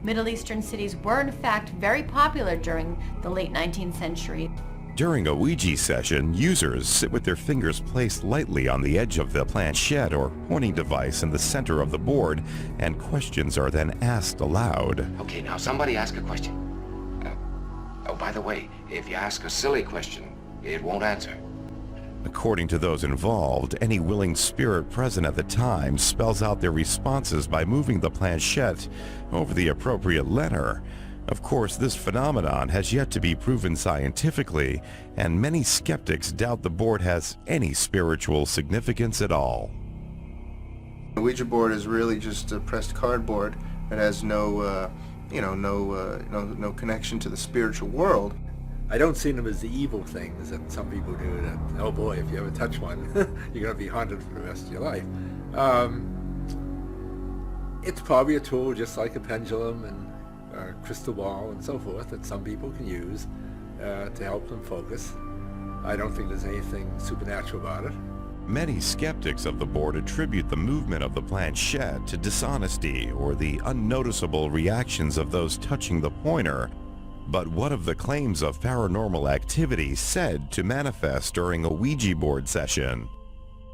Middle Eastern cities were in fact very popular during the late 19th century. During a Ouija session, users sit with their fingers placed lightly on the edge of the planchette or pointing device in the center of the board, and questions are then asked aloud. Okay, now somebody ask a question. Oh, by the way, if you ask a silly question, it won't answer. According to those involved, any willing spirit present at the time spells out their responses by moving the planchette over the appropriate letter. Of course, this phenomenon has yet to be proven scientifically, and many skeptics doubt the board has any spiritual significance at all. The Ouija board is really just a pressed cardboard. It has no connection to the spiritual world. I don't see them as the evil things that some people do, that, oh boy, if you ever touch one, you're going to be haunted for the rest of your life. It's probably a tool just like a pendulum and a crystal ball and so forth that some people can use to help them focus. I don't think there's anything supernatural about it. Many skeptics of the board attribute the movement of the planchette to dishonesty or the unnoticeable reactions of those touching the pointer. But what of the claims of paranormal activity said to manifest during a Ouija board session?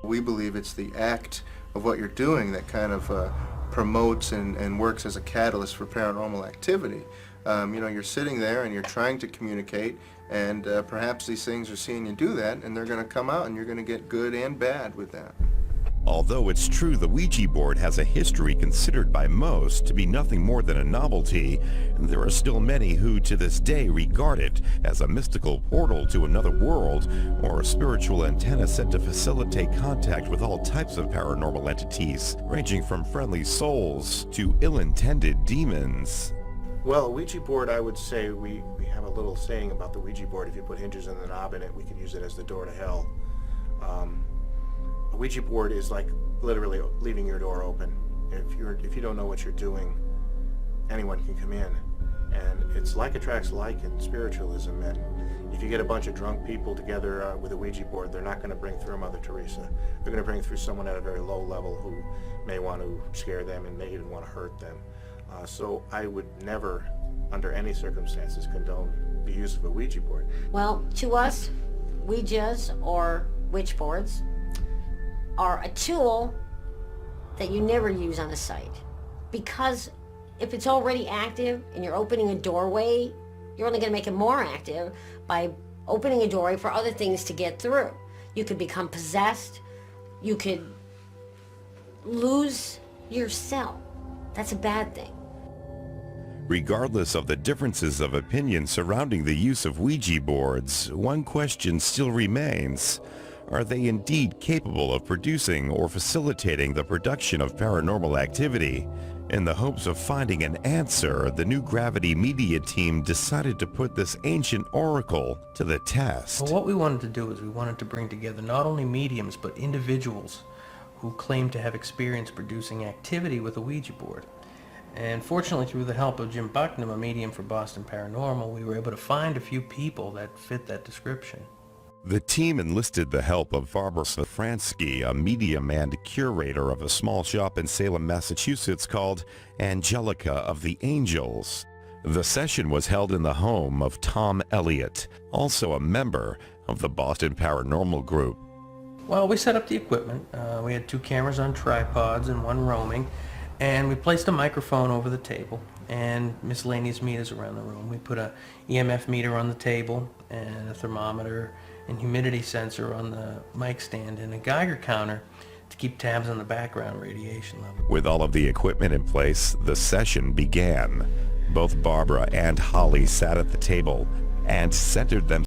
We believe it's the act of what you're doing that kind of promotes and works as a catalyst for paranormal activity. You're sitting there and you're trying to communicate, and perhaps these things are seeing you do that, and they're going to come out and you're going to get good and bad with that. Although it's true the Ouija board has a history considered by most to be nothing more than a novelty, there are still many who to this day regard it as a mystical portal to another world or a spiritual antenna said to facilitate contact with all types of paranormal entities, ranging from friendly souls to ill-intended demons. Well, a Ouija board, I would say we have a little saying about the Ouija board. If you put hinges in the knob in it, we could use it as the door to hell. A Ouija board is like literally leaving your door open. If you don't know what you're doing, anyone can come in. And it's like attracts like in spiritualism. And if you get a bunch of drunk people together with a Ouija board, they're not going to bring through Mother Teresa. They're going to bring through someone at a very low level who may want to scare them and may even want to hurt them. So I would never, under any circumstances, condone the use of a Ouija board. Well, to us, Ouijas or witch boards are a tool that you never use on a site. Because if it's already active and you're opening a doorway, you're only going to make it more active by opening a doorway for other things to get through. You could become possessed. You could lose yourself. That's a bad thing. Regardless of the differences of opinion surrounding the use of Ouija boards, one question still remains. Are they indeed capable of producing or facilitating the production of paranormal activity? In the hopes of finding an answer, the New Gravity Media team decided to put this ancient oracle to the test. Well, what we wanted to do is we wanted to bring together not only mediums, but individuals who claim to have experience producing activity with a Ouija board. And fortunately, through the help of Jim Bucknam, a medium for Boston Paranormal, we were able to find a few people that fit that description. The team enlisted the help of Barbara Safransky, a medium and curator of a small shop in Salem, Massachusetts called Angelica of the Angels. The session was held in the home of Tom Elliott, also a member of the Boston Paranormal Group. Well, we set up the equipment. We had 2 cameras on tripods and 1 roaming, and we placed a microphone over the table and miscellaneous meters around the room. We put a EMF meter on the table and a thermometer and humidity sensor on the mic stand and a Geiger counter to keep tabs on the background radiation level. With all of the equipment in place, the session began. Both Barbara and Holly sat at the table and centered them.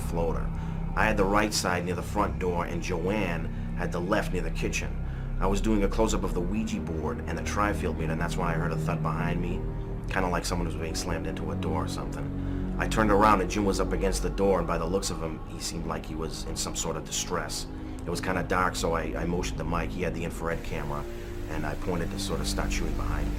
floater. I had the right side near the front door, and Joanne had the left near the kitchen. I was doing a close-up of the Ouija board and the tri-field meter, and that's when I heard a thud behind me, kind of like someone was being slammed into a door or something. I turned around and Jim was up against the door, and by the looks of him, he seemed like he was in some sort of distress. It was kind of dark, so I motioned to Mike. He had the infrared camera, and I pointed to sort of start shooting behind me.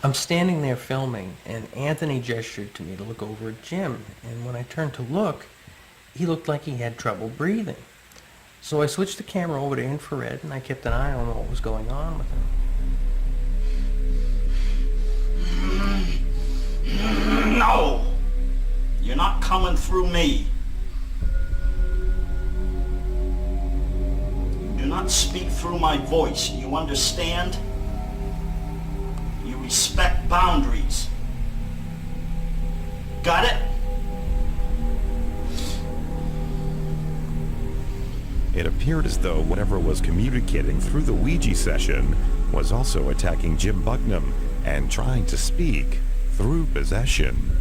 I'm standing there filming, and Anthony gestured to me to look over at Jim, and when I turned to look, he looked like he had trouble breathing. So I switched the camera over to infrared, and I kept an eye on what was going on with him. No! You're not coming through me. You do not speak through my voice. You understand? You respect boundaries. Got it? It appeared as though whatever was communicating through the Ouija session was also attacking Jim Bucknam and trying to speak through possession.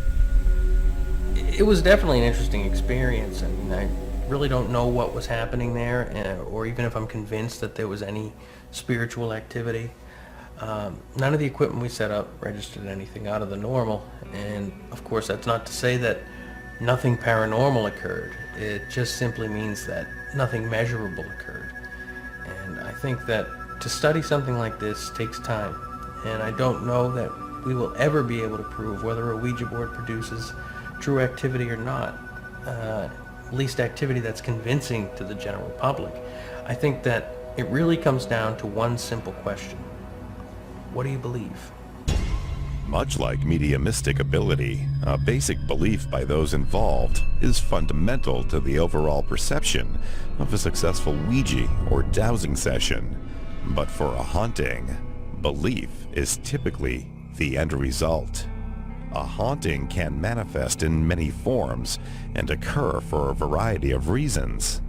It was definitely an interesting experience. I mean, I really don't know what was happening there, or even if I'm convinced that there was any spiritual activity. None of the equipment we set up registered anything out of the normal, and of course that's not to say that nothing paranormal occurred. It just simply means that nothing measurable occurred. And I think that to study something like this takes time, and I don't know that we will ever be able to prove whether a Ouija board produces true activity or not, at least activity that's convincing to the general public. I think that it really comes down to one simple question. What do you believe? Much like mediumistic ability, a basic belief by those involved is fundamental to the overall perception of a successful Ouija or dowsing session. But for a haunting, belief is typically the end result. A haunting can manifest in many forms and occur for a variety of reasons.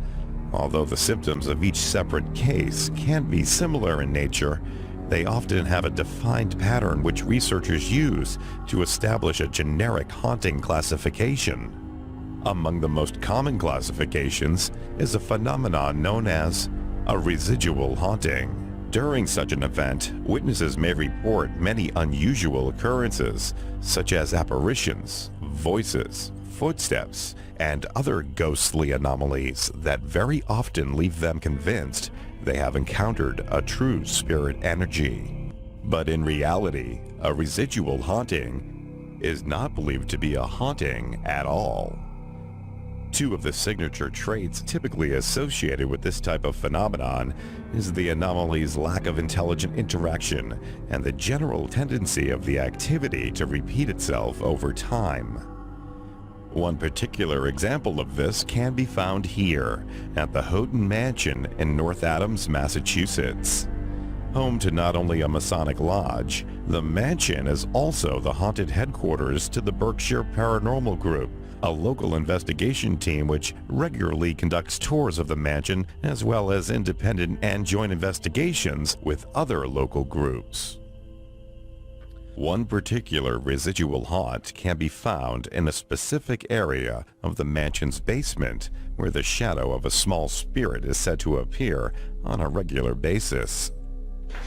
Although the symptoms of each separate case can be similar in nature, they often have a defined pattern which researchers use to establish a generic haunting classification. Among the most common classifications is a phenomenon known as a residual haunting. During such an event, witnesses may report many unusual occurrences, such as apparitions, voices, footsteps, and other ghostly anomalies that very often leave them convinced they have encountered a true spirit energy. But in reality, a residual haunting is not believed to be a haunting at all. Two of the signature traits typically associated with this type of phenomenon is the anomaly's lack of intelligent interaction and the general tendency of the activity to repeat itself over time. One particular example of this can be found here at the Houghton Mansion in North Adams, Massachusetts. Home to not only a Masonic lodge, the mansion is also the haunted headquarters to the Berkshire Paranormal Group, a local investigation team which regularly conducts tours of the mansion as well as independent and joint investigations with other local groups. One particular residual haunt can be found in a specific area of the mansion's basement, where the shadow of a small spirit is said to appear on a regular basis.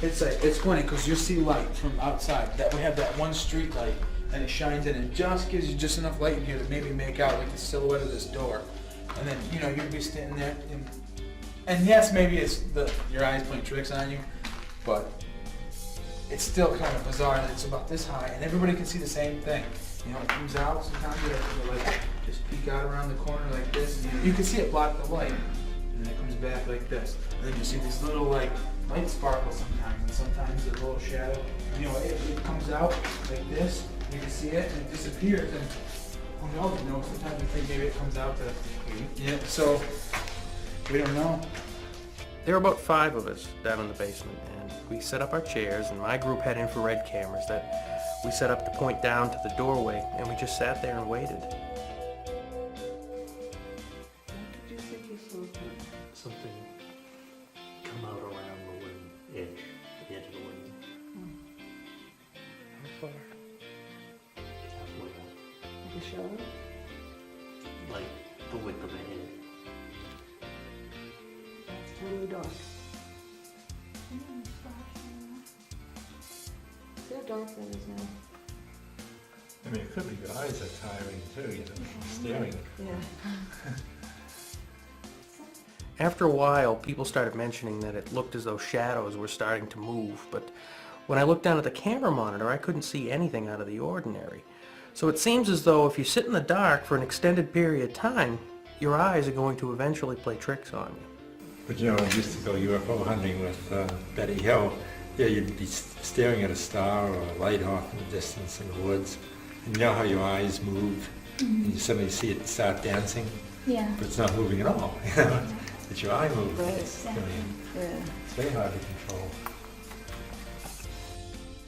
It's funny because you see light from outside. That we have that one street light, and it shines in and just gives you just enough light in here to maybe make out like the silhouette of this door. And then you'd be standing there, and yes, maybe it's your eyes playing tricks on you, but it's still kind of bizarre that it's about this high and everybody can see the same thing. It comes out, sometimes you have to like just peek out around the corner like this. And you can see it block the light, and then it comes back like this. And then you see these little like light sparkles sometimes, and sometimes a little shadow. And, it comes out like this, and you can see it, and it disappears. And who knows? Sometimes we think maybe it comes out to, so we don't know. There were about 5 of us down in the basement, and we set up our chairs, and my group had infrared cameras that we set up to point down to the doorway, and we just sat there and waited. Did you think you saw something come out around the wooden edge, the edge of the window? How far? Halfway up. Like a shadow? Like the width of a head. It's totally dark. See how dark that is now? I mean, it could be your eyes are tiring too, you know, staring. Yeah. After a while, people started mentioning that it looked as though shadows were starting to move, but when I looked down at the camera monitor, I couldn't see anything out of the ordinary. So it seems as though if you sit in the dark for an extended period of time, your eyes are going to eventually play tricks on you. But you know, I used to go UFO hunting with Betty Hill. Yeah, you'd be staring at a star or a light off in the distance in the woods. And you know how your eyes move, and you suddenly see it start dancing? Yeah. But it's not moving at all, you know? It's your eye movement. Right. It's very hard to control.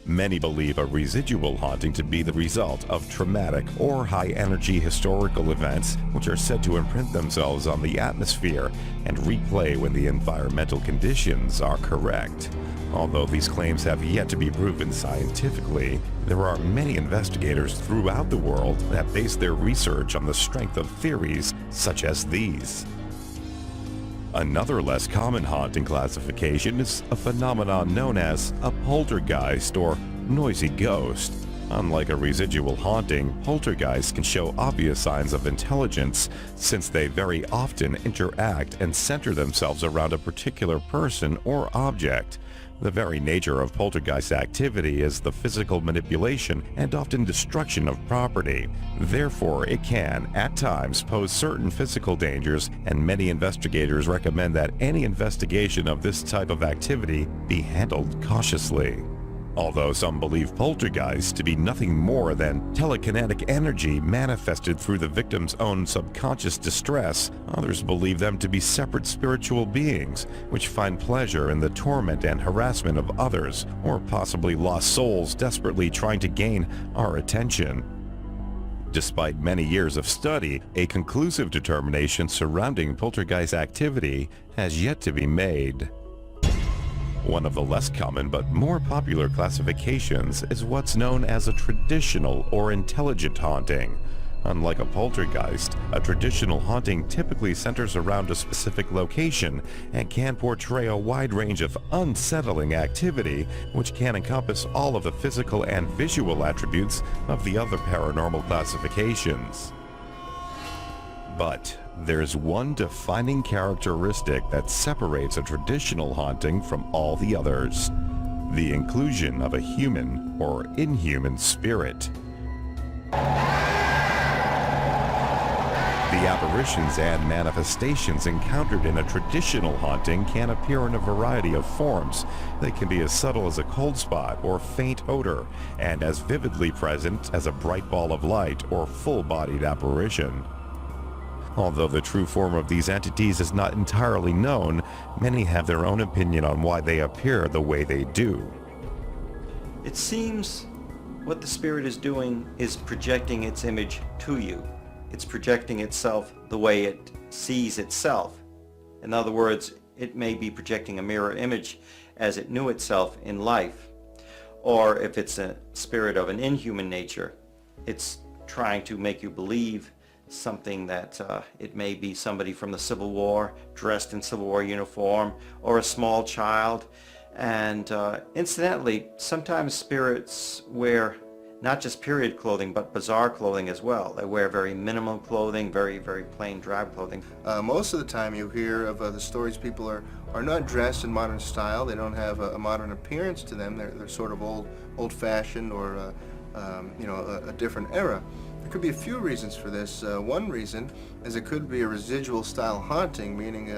Many believe a residual haunting to be the result of traumatic or high-energy historical events which are said to imprint themselves on the atmosphere and replay when the environmental conditions are correct. Although these claims have yet to be proven scientifically, there are many investigators throughout the world that base their research on the strength of theories such as these. Another less common haunting classification is a phenomenon known as a poltergeist or noisy ghost. Unlike a residual haunting, poltergeists can show obvious signs of intelligence since they very often interact and center themselves around a particular person or object. The very nature of poltergeist activity is the physical manipulation and often destruction of property. Therefore, it can, at times, pose certain physical dangers, and many investigators recommend that any investigation of this type of activity be handled cautiously. Although some believe poltergeists to be nothing more than telekinetic energy manifested through the victim's own subconscious distress, others believe them to be separate spiritual beings which find pleasure in the torment and harassment of others, or possibly lost souls desperately trying to gain our attention. Despite many years of study, a conclusive determination surrounding poltergeist activity has yet to be made. One of the less common but more popular classifications is what's known as a traditional or intelligent haunting. Unlike a poltergeist, a traditional haunting typically centers around a specific location and can portray a wide range of unsettling activity, which can encompass all of the physical and visual attributes of the other paranormal classifications. But there's one defining characteristic that separates a traditional haunting from all the others: the inclusion of a human or inhuman spirit. The apparitions and manifestations encountered in a traditional haunting can appear in a variety of forms. They can be as subtle as a cold spot or faint odor, and as vividly present as a bright ball of light or full-bodied apparition. Although the true form of these entities is not entirely known, many have their own opinion on why they appear the way they do. It seems what the spirit is doing is projecting its image to you. It's projecting itself the way it sees itself. In other words, it may be projecting a mirror image as it knew itself in life. Or if it's a spirit of an inhuman nature, it's trying to make you believe something that it may be somebody from the Civil War dressed in Civil War uniform, or a small child. And incidentally, sometimes spirits wear not just period clothing, but bizarre clothing as well. They wear very minimal clothing, very, very plain, drab clothing. Most of the time you hear of the stories, people are not dressed in modern style. They don't have a modern appearance to them. They're sort of old-fashioned or a different era. There could be a few reasons for this. One reason is it could be a residual style haunting, meaning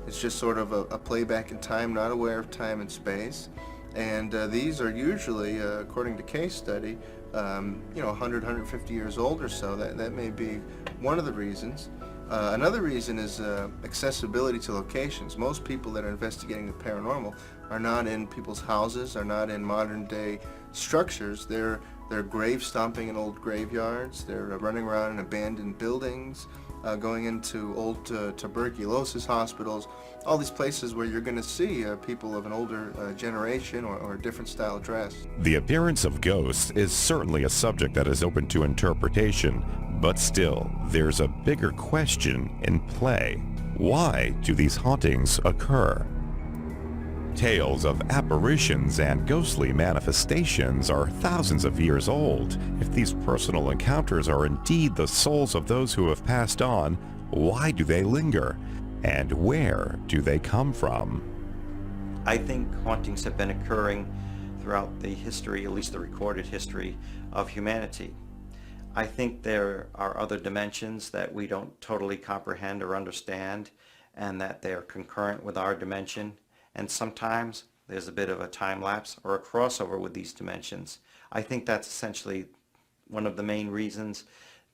it's just sort of a playback in time, not aware of time and space. And these are usually, according to case study, 100, 150 years old or so. That may be one of the reasons. Another reason is accessibility to locations. Most people that are investigating the paranormal are not in people's houses, are not in modern day structures. They're grave stomping in old graveyards. They're running around in abandoned buildings, going into old tuberculosis hospitals, all these places where you're going to see people of an older generation or a different style dress. The appearance of ghosts is certainly a subject that is open to interpretation, but still, there's a bigger question in play. Why do these hauntings occur? Tales of apparitions and ghostly manifestations are thousands of years old. If these personal encounters are indeed the souls of those who have passed on, why do they linger? And where do they come from? I think hauntings have been occurring throughout the history, at least the recorded history, of humanity. I think there are other dimensions that we don't totally comprehend or understand, and that they're concurrent with our dimension. And sometimes there's a bit of a time lapse or a crossover with these dimensions. I think that's essentially one of the main reasons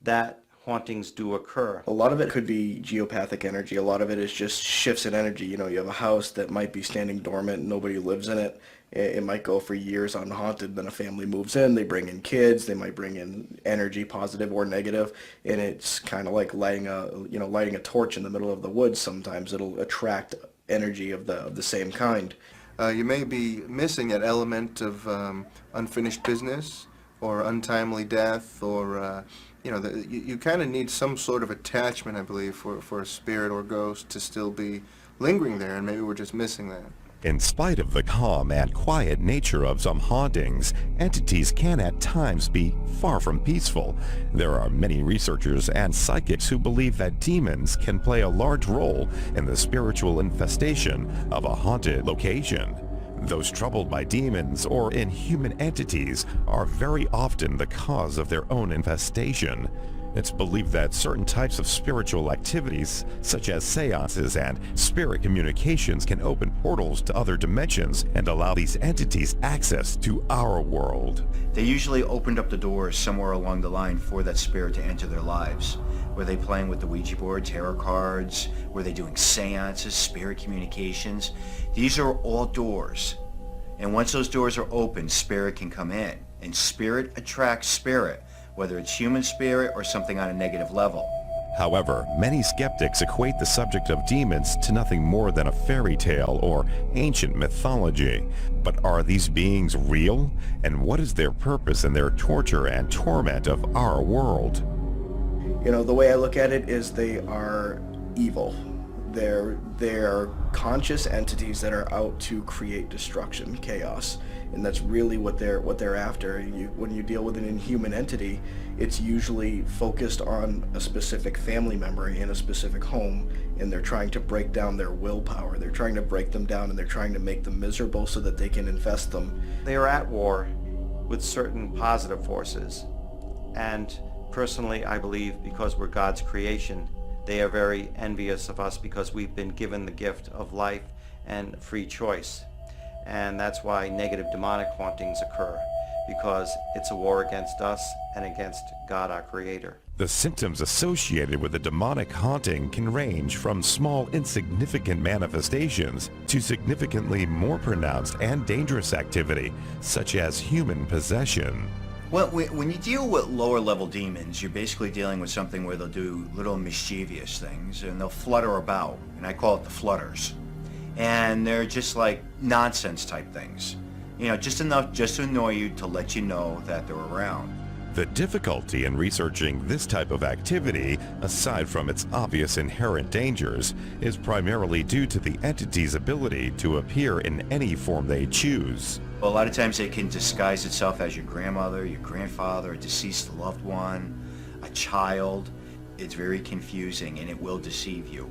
that hauntings do occur. A lot of it could be geopathic energy. A lot of it is just shifts in energy. You know, you have a house that might be standing dormant, nobody lives in it. It might go for years unhaunted, then a family moves in, they bring in kids, they might bring in energy, positive or negative, and it's kind of like lighting a torch in the middle of the woods. Sometimes it'll attract energy of the same kind. You may be missing that element of unfinished business or untimely death, or you kind of need some sort of attachment, I believe, for a spirit or ghost to still be lingering there, and maybe we're just missing that. In spite of the calm and quiet nature of some hauntings, entities can at times be far from peaceful. There are many researchers and psychics who believe that demons can play a large role in the spiritual infestation of a haunted location. Those troubled by demons or inhuman entities are very often the cause of their own infestation. It's believed that certain types of spiritual activities, such as seances and spirit communications, can open portals to other dimensions and allow these entities access to our world. They usually opened up the doors somewhere along the line for that spirit to enter their lives. Were they playing with the Ouija board, tarot cards? Were they doing seances, spirit communications? These are all doors. And once those doors are open, spirit can come in. And spirit attracts spirit, whether it's human spirit or something on a negative level. However, many skeptics equate the subject of demons to nothing more than a fairy tale or ancient mythology. But are these beings real? And what is their purpose in their torture and torment of our world? You know, the way I look at it is they are evil. They're conscious entities that are out to create destruction, chaos, and that's really what they're after. When you deal with an inhuman entity, it's usually focused on a specific family member in a specific home, and they're trying to break down their willpower. They're trying to break them down, and they're trying to make them miserable so that they can infest them. They are at war with certain positive forces, and personally I believe because we're God's creation, they are very envious of us because we've been given the gift of life and free choice. And that's why negative demonic hauntings occur, because it's a war against us and against God, our Creator. The symptoms associated with a demonic haunting can range from small, insignificant manifestations to significantly more pronounced and dangerous activity, such as human possession. Well, when you deal with lower level demons, you're basically dealing with something where they'll do little mischievous things and they'll flutter about, and I call it the flutters. And they're just like nonsense type things. You know, just enough just to annoy you to let you know that they're around. The difficulty in researching this type of activity, aside from its obvious inherent dangers, is primarily due to the entity's ability to appear in any form they choose. A lot of times it can disguise itself as your grandmother, your grandfather, a deceased loved one, a child. It's very confusing and it will deceive you.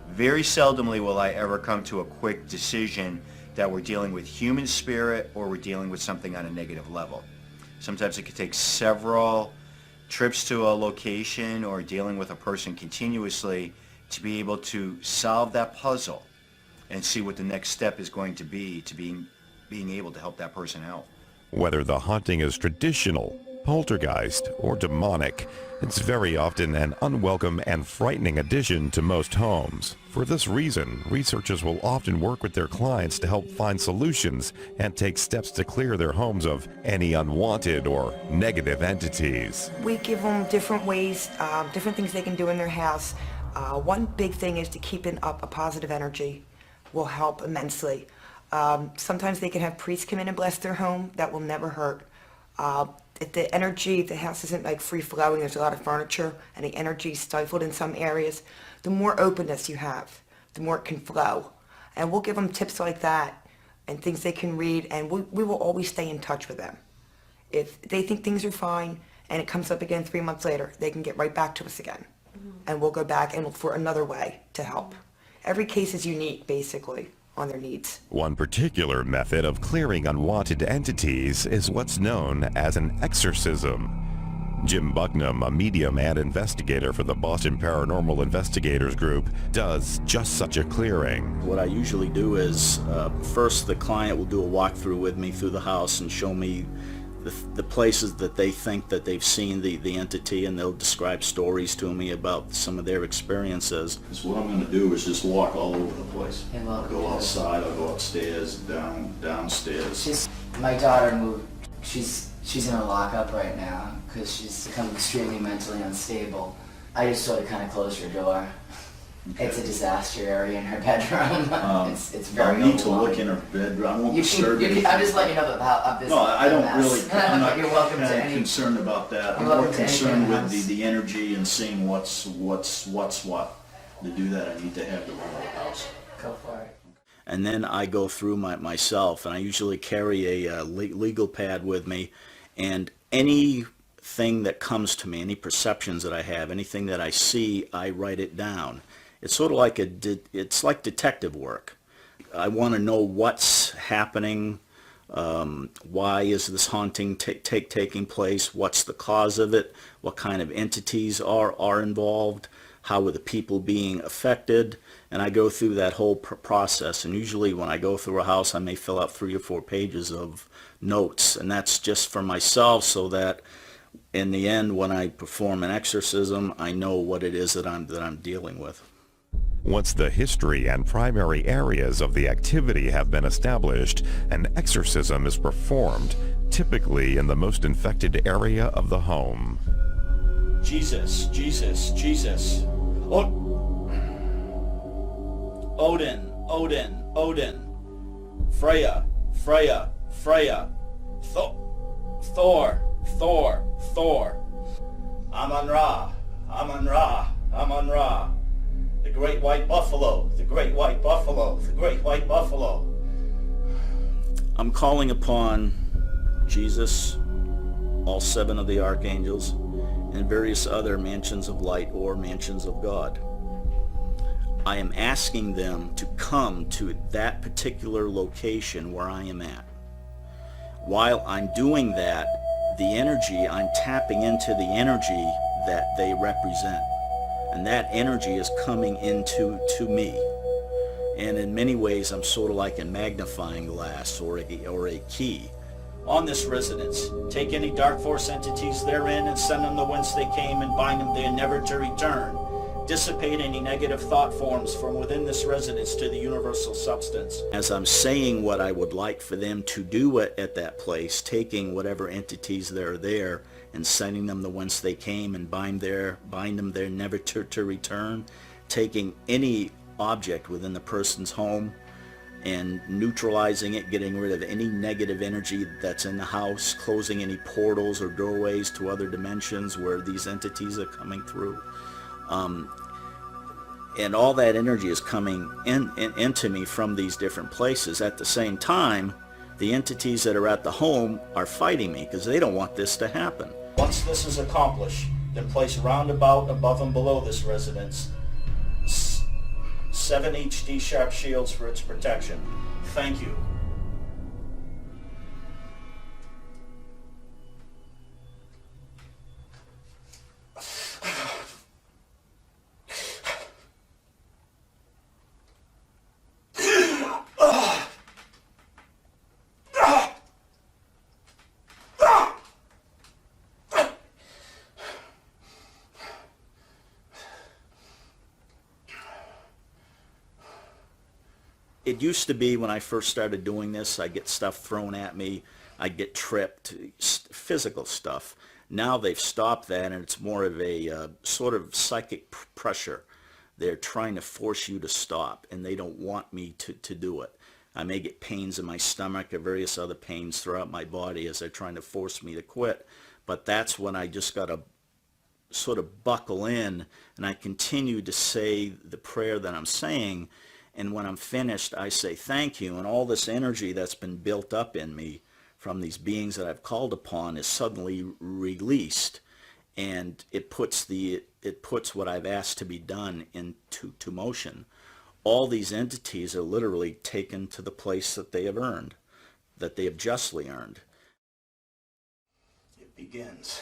Very seldomly will I ever come to a quick decision that we're dealing with human spirit or we're dealing with something on a negative level. Sometimes it could take several trips to a location or dealing with a person continuously to be able to solve that puzzle and see what the next step is going to be to being able to help that person out. Whether the haunting is traditional, Poltergeist, or demonic, it's very often an unwelcome and frightening addition to most homes. For this reason, researchers will often work with their clients to help find solutions and take steps to clear their homes of any unwanted or negative entities. We give them different ways, different things they can do in their house. One big thing is to keeping up a positive energy will help immensely. Sometimes they can have priests come in and bless their home. That will never hurt. If the energy, the house isn't like free-flowing, there's a lot of furniture, and the energy is stifled in some areas, the more openness you have, the more it can flow. And we'll give them tips like that and things they can read, and we will always stay in touch with them. If they think things are fine and it comes up again 3 months later, they can get right back to us again. And we'll go back and look for another way to help. Every case is unique, basically, on their needs. One particular method of clearing unwanted entities is what's known as an exorcism. Jim Bucknam, a medium and investigator for the Boston Paranormal Investigators Group, does just such a clearing. What I usually do is, first the client will do a walkthrough with me through the house and show me the places that they think that they've seen the entity, and they'll describe stories to me about some of their experiences. So what I'm going to do is just walk all over the place. Yeah, well, I'll go outside, I'll go upstairs, downstairs. My daughter moved. She's in a lockup right now because she's become extremely mentally unstable. I just sort of kind of closed her door. Okay. It's a disaster area in her bedroom. It's very I need to look in her bedroom. I won't disturb you. I'm just letting you know about this. No, I don't really. I'm not You're welcome to any. concerned about that. I'm more concerned with the energy and seeing what's what. To do that, I need to have the whole house. Go for it. And then I go through myself, and I usually carry a legal pad with me, and anything that comes to me, any perceptions that I have, anything that I see, I write it down. It's sort of like it's like detective work. I want to know what's happening, why is this haunting taking place, what's the cause of it, what kind of entities are involved, how are the people being affected, and I go through that whole process. And usually when I go through a house, I may fill out 3 or 4 pages of notes, and that's just for myself, so that in the end, when I perform an exorcism, I know what it is that I'm dealing with. Once the history and primary areas of the activity have been established, an exorcism is performed, typically in the most infected area of the home. Jesus, Jesus, Jesus. Odin, Odin, Odin. Freya, Freya, Freya. Thor, Thor, Thor. Amun-Ra, Amun-Ra, Amun-Ra. The great white buffalo, the great white buffalo, the great white buffalo. I'm calling upon Jesus, all 7 of the archangels, and various other mansions of light or mansions of God. I am asking them to come to that particular location where I am at. While I'm doing that, the energy, I'm tapping into the energy that they represent. And that energy is coming into me. And in many ways, I'm sort of like a magnifying glass or a key. On this residence, take any dark force entities therein and send them to whence they came and bind them there never to return. Dissipate any negative thought forms from within this residence to the universal substance. As I'm saying what I would like for them to do at that place, taking whatever entities that are there and sending them to whence they came and bind them there never to return, taking any object within the person's home and neutralizing it, getting rid of any negative energy that's in the house, closing any portals or doorways to other dimensions where these entities are coming through. And all that energy is coming into me from these different places. At the same time, the entities that are at the home are fighting me because they don't want this to happen. Once this is accomplished, then place roundabout above and below this residence 7 HD sharp shields for its protection. Thank you. It used to be when I first started doing this, I'd get stuff thrown at me, I'd get tripped, physical stuff. Now they've stopped that, and it's more of a sort of psychic pressure. They're trying to force you to stop, and they don't want me to do it. I may get pains in my stomach or various other pains throughout my body as they're trying to force me to quit. But that's when I just got to sort of buckle in, and I continue to say the prayer that I'm saying. And when I'm finished, I say thank you. And all this energy that's been built up in me from these beings that I've called upon is suddenly released. And it puts what I've asked to be done into motion. All these entities are literally taken to the place that they have earned, that they have justly earned. It begins.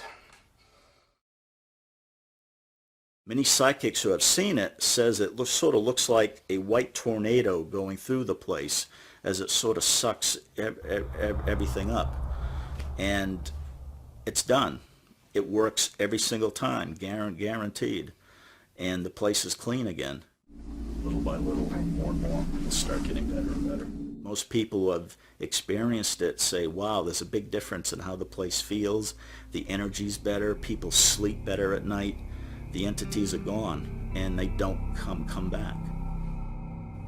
Many psychics who have seen it says it sort of looks like a white tornado going through the place as it sort of sucks everything up. And it's done. It works every single time, guaranteed. And the place is clean again. Little by little, more and more, it'll start getting better and better. Most people who have experienced it say, wow, there's a big difference in how the place feels. The energy's better. People sleep better at night. The entities are gone, and they don't come back.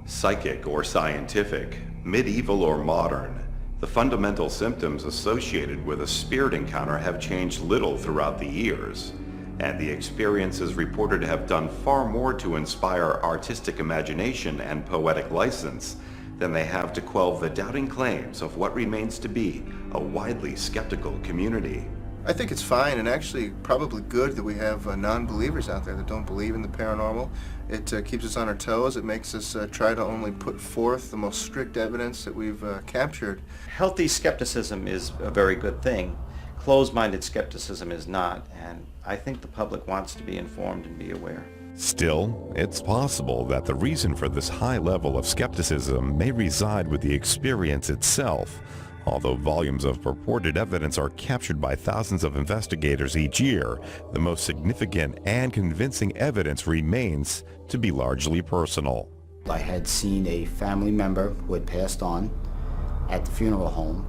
Psychic or scientific, medieval or modern, the fundamental symptoms associated with a spirit encounter have changed little throughout the years, and the experiences reported to have done far more to inspire artistic imagination and poetic license than they have to quell the doubting claims of what remains to be a widely skeptical community. I think it's fine and actually probably good that we have non-believers out there that don't believe in the paranormal. It keeps us on our toes. It makes us try to only put forth the most strict evidence that we've captured. Healthy skepticism is a very good thing. Closed-minded skepticism is not, and I think the public wants to be informed and be aware. Still, it's possible that the reason for this high level of skepticism may reside with the experience itself. Although volumes of purported evidence are captured by thousands of investigators each year, the most significant and convincing evidence remains to be largely personal. I had seen a family member who had passed on at the funeral home,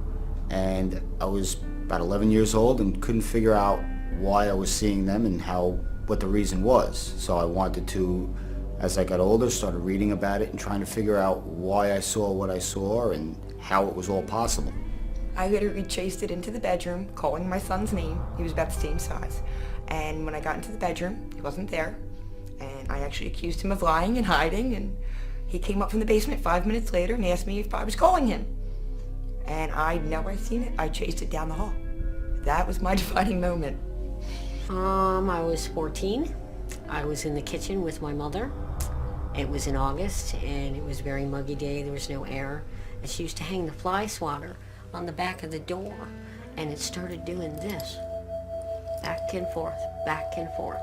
and I was about 11 years old and couldn't figure out why I was seeing them and what the reason was. So I wanted to, as I got older, started reading about it and trying to figure out why I saw what I saw and how it was all possible. I literally chased it into the bedroom, calling my son's name. He was about the same size. And when I got into the bedroom, he wasn't there. And I actually accused him of lying and hiding. And he came up from the basement 5 minutes later and asked me if I was calling him. And I know I seen it. I chased it down the hall. That was my defining moment. I was 14. I was in the kitchen with my mother. It was in August, and it was a very muggy day. There was no air. And she used to hang the fly swatter on the back of the door, and it started doing this, back and forth, back and forth.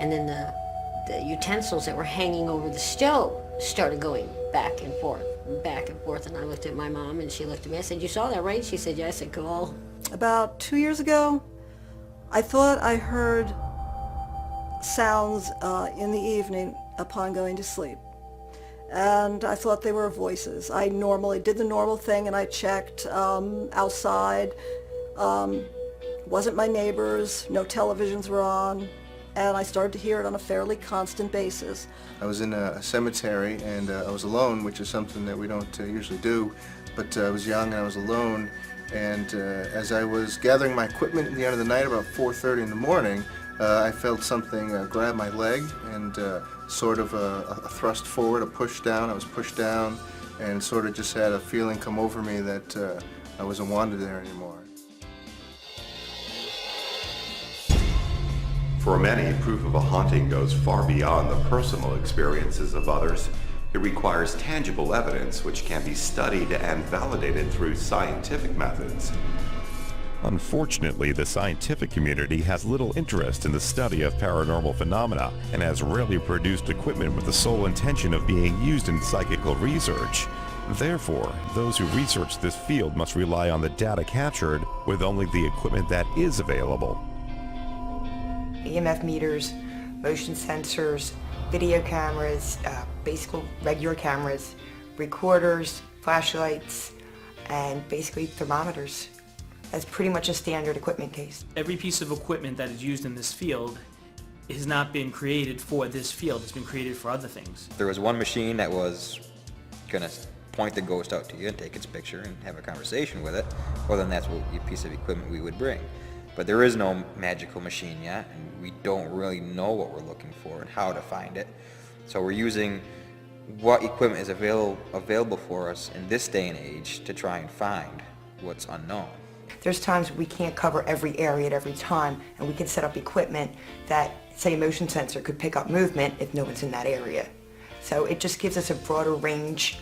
And then the utensils that were hanging over the stove started going back and forth, and I looked at my mom, and she looked at me. I said, "You saw that, right?" She said, "Yeah." I said, "Cool." About 2 years ago, I thought I heard sounds in the evening upon going to sleep. And I thought they were voices. I normally did the normal thing and I checked outside. Wasn't my neighbors, no televisions were on, and I started to hear it on a fairly constant basis. I was in a cemetery and I was alone, which is something that we don't usually do, but I was young and I was alone, and as I was gathering my equipment at the end of the night, about 4:30 in the morning, I felt something grab my leg and sort of a thrust forward, a push down. I was pushed down and sort of just had a feeling come over me that I wasn't wanted there anymore. For many, proof of a haunting goes far beyond the personal experiences of others. It requires tangible evidence which can be studied and validated through scientific methods. Unfortunately, the scientific community has little interest in the study of paranormal phenomena and has rarely produced equipment with the sole intention of being used in psychical research. Therefore, those who research this field must rely on the data captured with only the equipment that is available. EMF meters, motion sensors, video cameras, basic regular cameras, recorders, flashlights, and basically thermometers. That's pretty much a standard equipment case. Every piece of equipment that is used in this field has not been created for this field. It's been created for other things. There was one machine that was gonna point the ghost out to you and take its picture and have a conversation with it. Well, then that's what piece of equipment we would bring. But there is no magical machine yet, and we don't really know what we're looking for and how to find it. So we're using what equipment is available for us in this day and age to try and find what's unknown. There's times we can't cover every area at every time, and we can set up equipment that, say, a motion sensor could pick up movement if no one's in that area. So it just gives us a broader range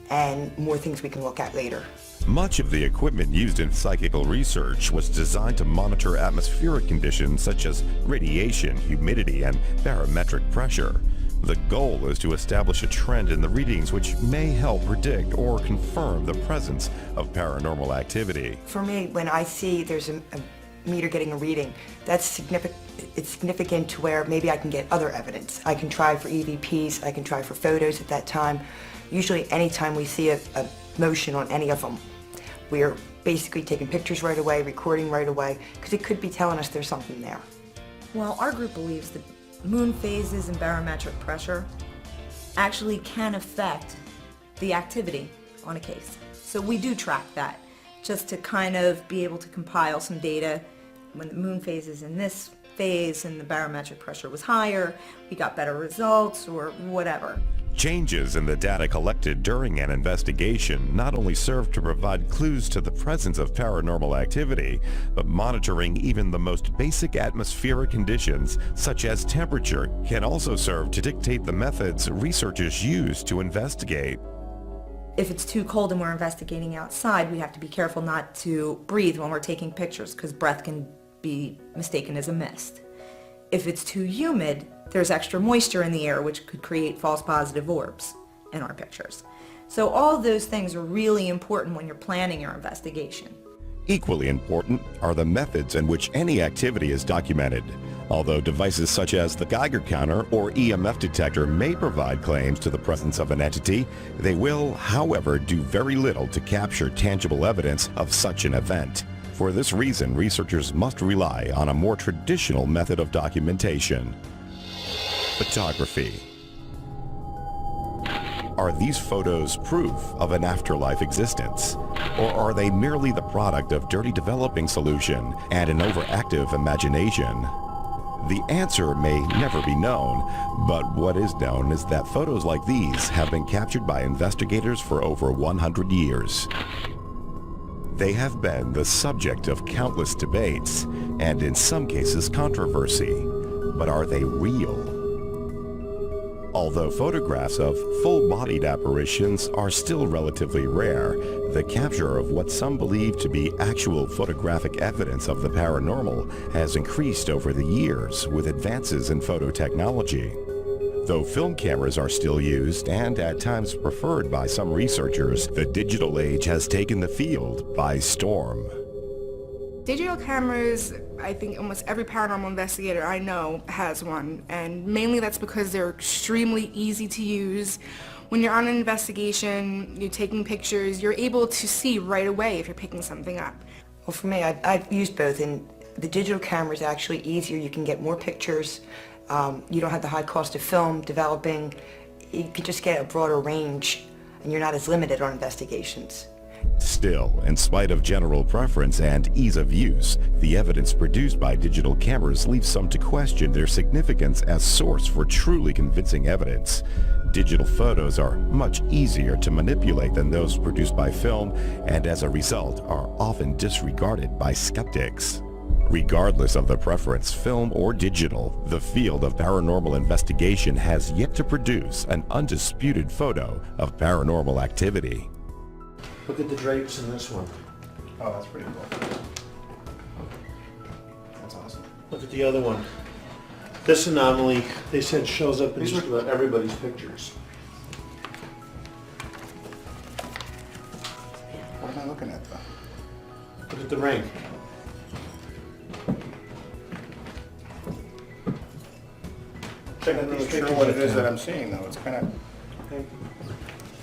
and more things we can look at later. Much of the equipment used in psychical research was designed to monitor atmospheric conditions such as radiation, humidity, and barometric pressure. The goal is to establish a trend in the readings which may help predict or confirm the presence of paranormal activity. For me, when I see there's a meter getting a reading, that's significant. It's significant to where maybe I can get other evidence. I can try for EVPs, I can try for photos at that time. Usually anytime we see a motion on any of them, we're basically taking pictures right away, recording right away, because it could be telling us there's something there. Well, our group believes that moon phases and barometric pressure actually can affect the activity on a case. So we do track that, just to kind of be able to compile some data. When the moon phase is in this phase and the barometric pressure was higher, we got better results or whatever. Changes in the data collected during an investigation not only serve to provide clues to the presence of paranormal activity, but monitoring even the most basic atmospheric conditions, such as temperature, can also serve to dictate the methods researchers use to investigate. If it's too cold and we're investigating outside, we have to be careful not to breathe when we're taking pictures, because breath can be mistaken as a mist. If it's too humid, there's extra moisture in the air, which could create false positive orbs in our pictures. So all of those things are really important when you're planning your investigation. Equally important are the methods in which any activity is documented. Although devices such as the Geiger counter or EMF detector may provide claims to the presence of an entity, they will, however, do very little to capture tangible evidence of such an event. For this reason, researchers must rely on a more traditional method of documentation: photography. Are these photos proof of an afterlife existence? Or are they merely the product of dirty developing solution and an overactive imagination? The answer may never be known, but what is known is that photos like these have been captured by investigators for over 100 years. They have been the subject of countless debates and in some cases controversy. But are they real? Although photographs of full-bodied apparitions are still relatively rare, the capture of what some believe to be actual photographic evidence of the paranormal has increased over the years with advances in photo technology. Though film cameras are still used and at times preferred by some researchers, the digital age has taken the field by storm. Digital cameras, I think almost every paranormal investigator I know has one, and mainly that's because they're extremely easy to use. When you're on an investigation, you're taking pictures, you're able to see right away if you're picking something up. Well, for me, I've used both, and the digital camera is actually easier. You can get more pictures. You don't have the high cost of film developing. You can just get a broader range, and you're not as limited on investigations. Still, in spite of general preference and ease of use, the evidence produced by digital cameras leaves some to question their significance as source for truly convincing evidence. Digital photos are much easier to manipulate than those produced by film, and as a result are often disregarded by skeptics. Regardless of the preference, film or digital, the field of paranormal investigation has yet to produce an undisputed photo of paranormal activity. Look at the drapes in this one. Oh, that's pretty cool. That's awesome. Look at the other one. This anomaly, they said, shows up in just about everybody's pictures. What am I looking at, though? Look at the ring. I'm not really sure what it is that I'm seeing, though. It's kind of...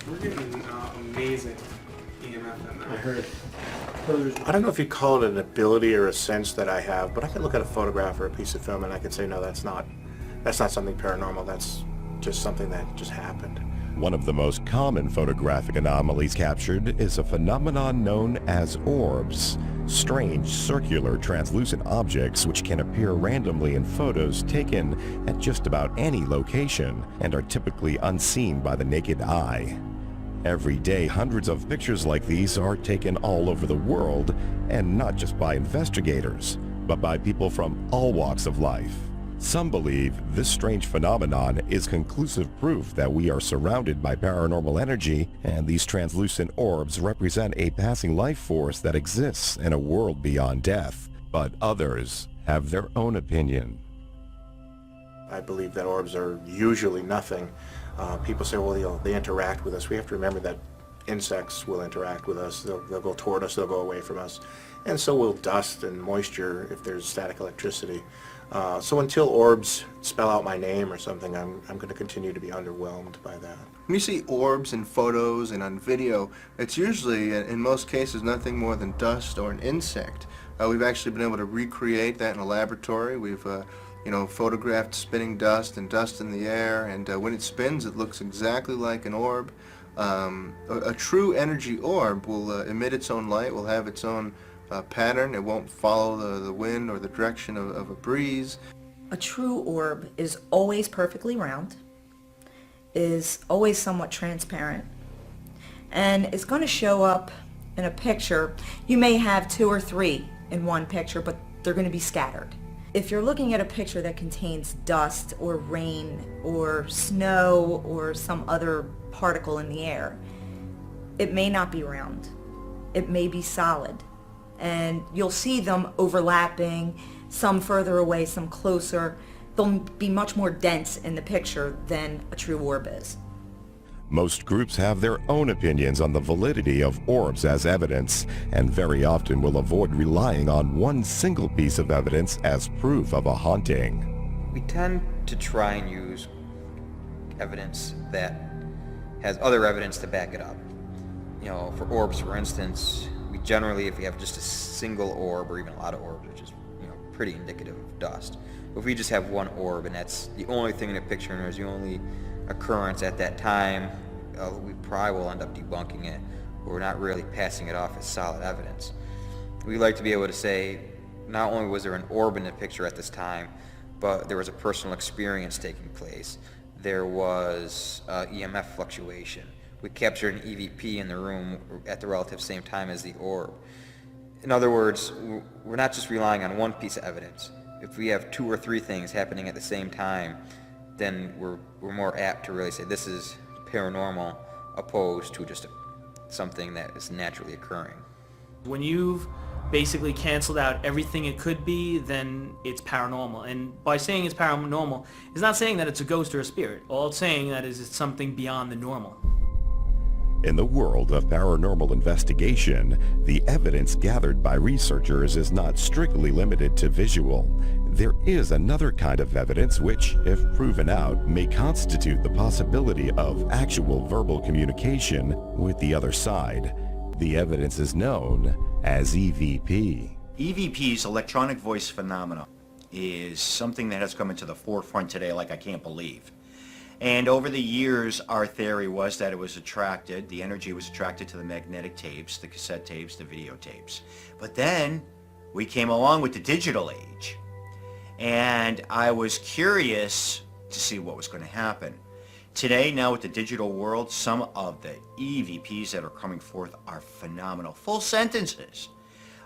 We're getting amazing EMF in there. I heard. I don't know if you'd call it an ability or a sense that I have, but I can look at a photograph or a piece of film and I can say, no, that's not something paranormal. That's just something that just happened. One of the most common photographic anomalies captured is a phenomenon known as orbs, strange circular translucent objects which can appear randomly in photos taken at just about any location and are typically unseen by the naked eye. Every day, hundreds of pictures like these are taken all over the world, and not just by investigators, but by people from all walks of life. Some believe this strange phenomenon is conclusive proof that we are surrounded by paranormal energy, and these translucent orbs represent a passing life force that exists in a world beyond death. But others have their own opinion. I believe that orbs are usually nothing. People say, well, they interact with us. We have to remember that insects will interact with us. They'll go toward us, they'll go away from us. And so will dust and moisture if there's static electricity. So until orbs spell out my name or something, I'm going to continue to be underwhelmed by that. When you see orbs in photos and on video, it's usually, in most cases, nothing more than dust or an insect. We've actually been able to recreate that in a laboratory. We've photographed spinning dust and dust in the air, and when it spins, it looks exactly like an orb. A true energy orb will emit its own light, will have its own pattern. It won't follow the wind or the direction of a breeze. A true orb is always perfectly round, is always somewhat transparent, and is going to show up in a picture. You may have 2 or 3 in one picture, but they're going to be scattered. If you're looking at a picture that contains dust or rain or snow or some other particle in the air, it may not be round. It may be solid. And you'll see them overlapping, some further away, some closer. They'll be much more dense in the picture than a true orb is. Most groups have their own opinions on the validity of orbs as evidence, and very often will avoid relying on one single piece of evidence as proof of a haunting. We tend to try and use evidence that has other evidence to back it up. For orbs, for instance, we generally, if we have just a single orb or even a lot of orbs, which is pretty indicative of dust. If we just have one orb and that's the only thing in the picture and there's the only occurrence at that time, we probably will end up debunking it, or not really passing it off as solid evidence. We like to be able to say, not only was there an orb in the picture at this time, but there was a personal experience taking place. There was EMF fluctuation. We captured an EVP in the room at the relative same time as the orb. In other words, we're not just relying on one piece of evidence. If we have 2 or 3 things happening at the same time, then we're more apt to really say this is paranormal, opposed to just something that is naturally occurring. When you've basically canceled out everything it could be, then it's paranormal. And by saying it's paranormal, it's not saying that it's a ghost or a spirit. All it's saying that is it's something beyond the normal. In the world of paranormal investigation, the evidence gathered by researchers is not strictly limited to visual. There is another kind of evidence which, if proven out, may constitute the possibility of actual verbal communication with the other side. The evidence is known as EVP. EVP's electronic voice phenomena is something that has come into the forefront today like I can't believe. And over the years, our theory was that the energy was attracted to the magnetic tapes, the cassette tapes, the videotapes. But then we came along with the digital age. And I was curious to see what was going to happen. Today, now with the digital world, some of the EVPs that are coming forth are phenomenal. Full sentences.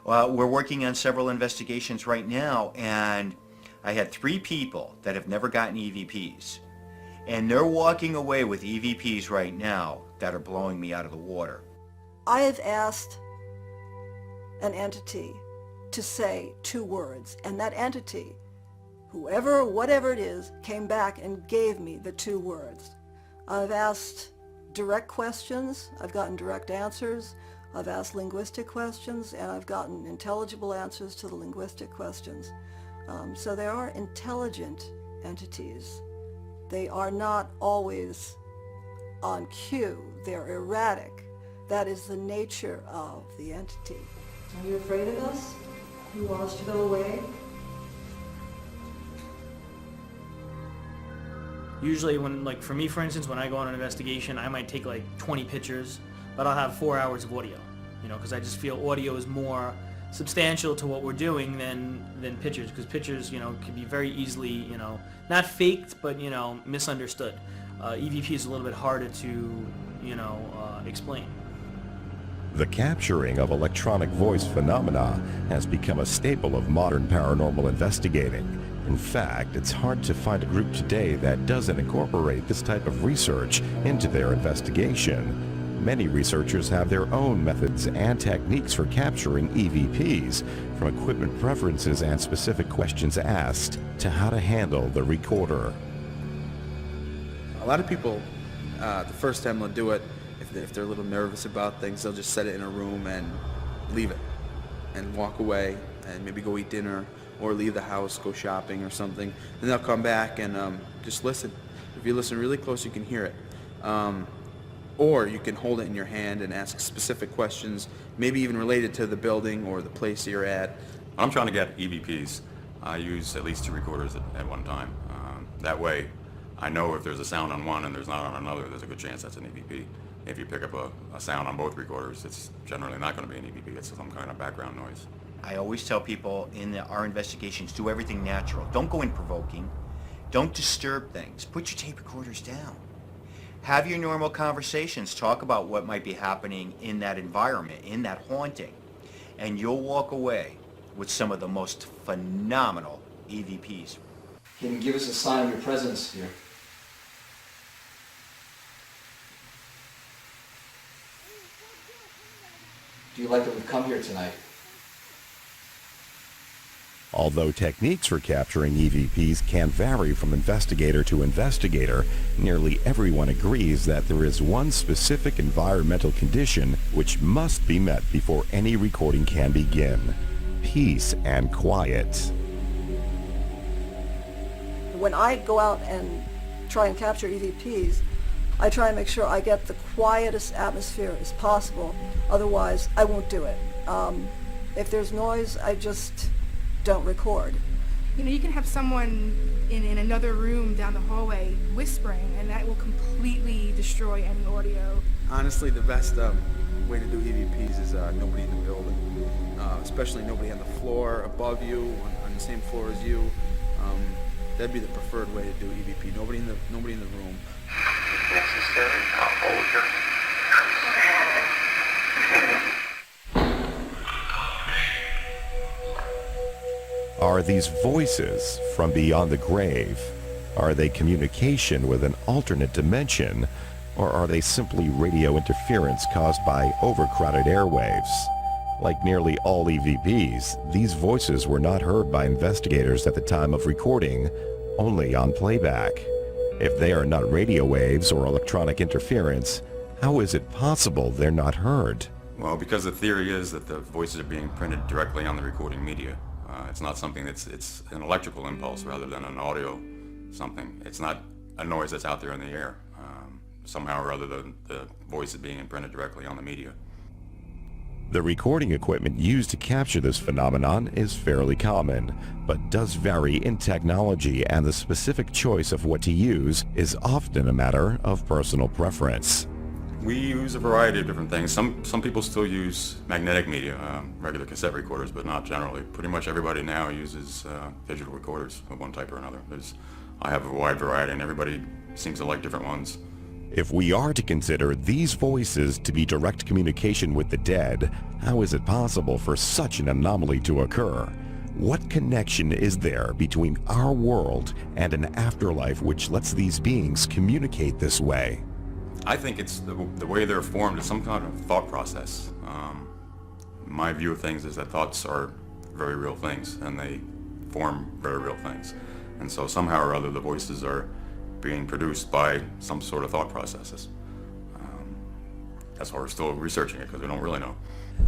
We're working on several investigations right now, and I had 3 people that have never gotten EVPs. And they're walking away with EVPs right now that are blowing me out of the water. I have asked an entity to say 2 words, and that entity, whoever, whatever it is, came back and gave me the 2 words. I've asked direct questions, I've gotten direct answers, I've asked linguistic questions, and I've gotten intelligible answers to the linguistic questions. So there are intelligent entities. They are not always on cue. they're erratic. That is the nature of the entity. Are you afraid of us? You want us to go away? Usually when, like for me for instance, when I go on an investigation, I might take like 20 pictures, but I'll have 4 hours of audio, you know, because I just feel audio is more substantial to what we're doing than pictures, because pictures, you know, can be very easily, you know, not faked, but, you know, misunderstood. EVP is a little bit harder to, you know, explain. The capturing of electronic voice phenomena has become a staple of modern paranormal investigating. In fact, it's hard to find a group today that doesn't incorporate this type of research into their investigation. Many researchers have their own methods and techniques for capturing EVPs, from equipment preferences and specific questions asked to how to handle the recorder. A lot of people, the first time they'll do it, if they're a little nervous about things, they'll just set it in a room and leave it and walk away and maybe go eat dinner or leave the house, go shopping or something. Then they'll come back and just listen. If you listen really close, you can hear it. Or you can hold it in your hand and ask specific questions, maybe even related to the building or the place you're at. I'm trying to get EVPs. I use at least 2 recorders at one time. That way, I know if there's a sound on one and there's not on another, there's a good chance that's an EVP. If you pick up a sound on both recorders, it's generally not going to be an EVP. It's some kind of background noise. I always tell people in our investigations, do everything natural. Don't go in provoking. Don't disturb things. Put your tape recorders down. Have your normal conversations. Talk about what might be happening in that environment, in that haunting. And you'll walk away with some of the most phenomenal EVPs. Can you give us a sign of your presence here? Do you like that we've come here tonight? Although techniques for capturing EVPs can vary from investigator to investigator, nearly everyone agrees that there is one specific environmental condition which must be met before any recording can begin: peace and quiet. When I go out and try and capture EVPs, I try and make sure I get the quietest atmosphere as possible. Otherwise, I won't do it. If there's noise, I just don't record. You know, you can have someone in another room down the hallway whispering, and that will completely destroy any audio. Honestly, the best way to do EVPs is nobody in the building, especially nobody on the floor above you, on the same floor as you. That'd be the preferred way to do EVP. Nobody in the room. If necessary, I'll hold your Are these voices from beyond the grave? Are they communication with an alternate dimension? Or are they simply radio interference caused by overcrowded airwaves? Like nearly all EVPs, these voices were not heard by investigators at the time of recording, only on playback. If they are not radio waves or electronic interference, how is it possible they're not heard? Well, because the theory is that the voices are being printed directly on the recording media. It's not something it's an electrical impulse rather than an audio something. It's not a noise that's out there in the air. Somehow or other, the voice is being imprinted directly on the media. The recording equipment used to capture this phenomenon is fairly common, but does vary in technology, and the specific choice of what to use is often a matter of personal preference. We use a variety of different things. Some people still use magnetic media, regular cassette recorders, but not generally. Pretty much everybody now uses digital recorders of one type or another. I have a wide variety, and everybody seems to like different ones. If we are to consider these voices to be direct communication with the dead, how is it possible for such an anomaly to occur? What connection is there between our world and an afterlife which lets these beings communicate this way? I think it's the way they're formed is some kind of thought process. My view of things is that thoughts are very real things, and they form very real things. And so somehow or other the voices are being produced by some sort of thought processes. That's why we're still researching it, because we don't really know.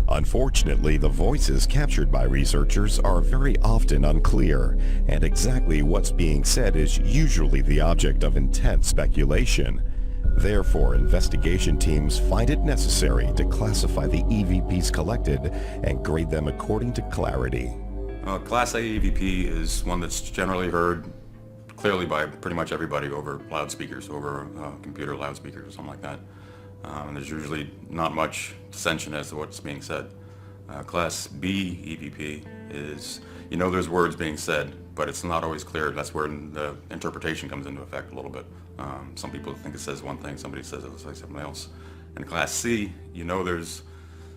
Unfortunately, the voices captured by researchers are very often unclear, and exactly what's being said is usually the object of intense speculation. Therefore, investigation teams find it necessary to classify the EVPs collected and grade them according to clarity. Class A EVP is one that's generally heard clearly by pretty much everybody over loudspeakers, over computer loudspeakers or something like that. And there's usually not much dissension as to what's being said. Class B EVP is, you know there's words being said, but it's not always clear. That's where the interpretation comes into effect a little bit. Some people think it says one thing, somebody says it looks like something else. In Class C, you know there's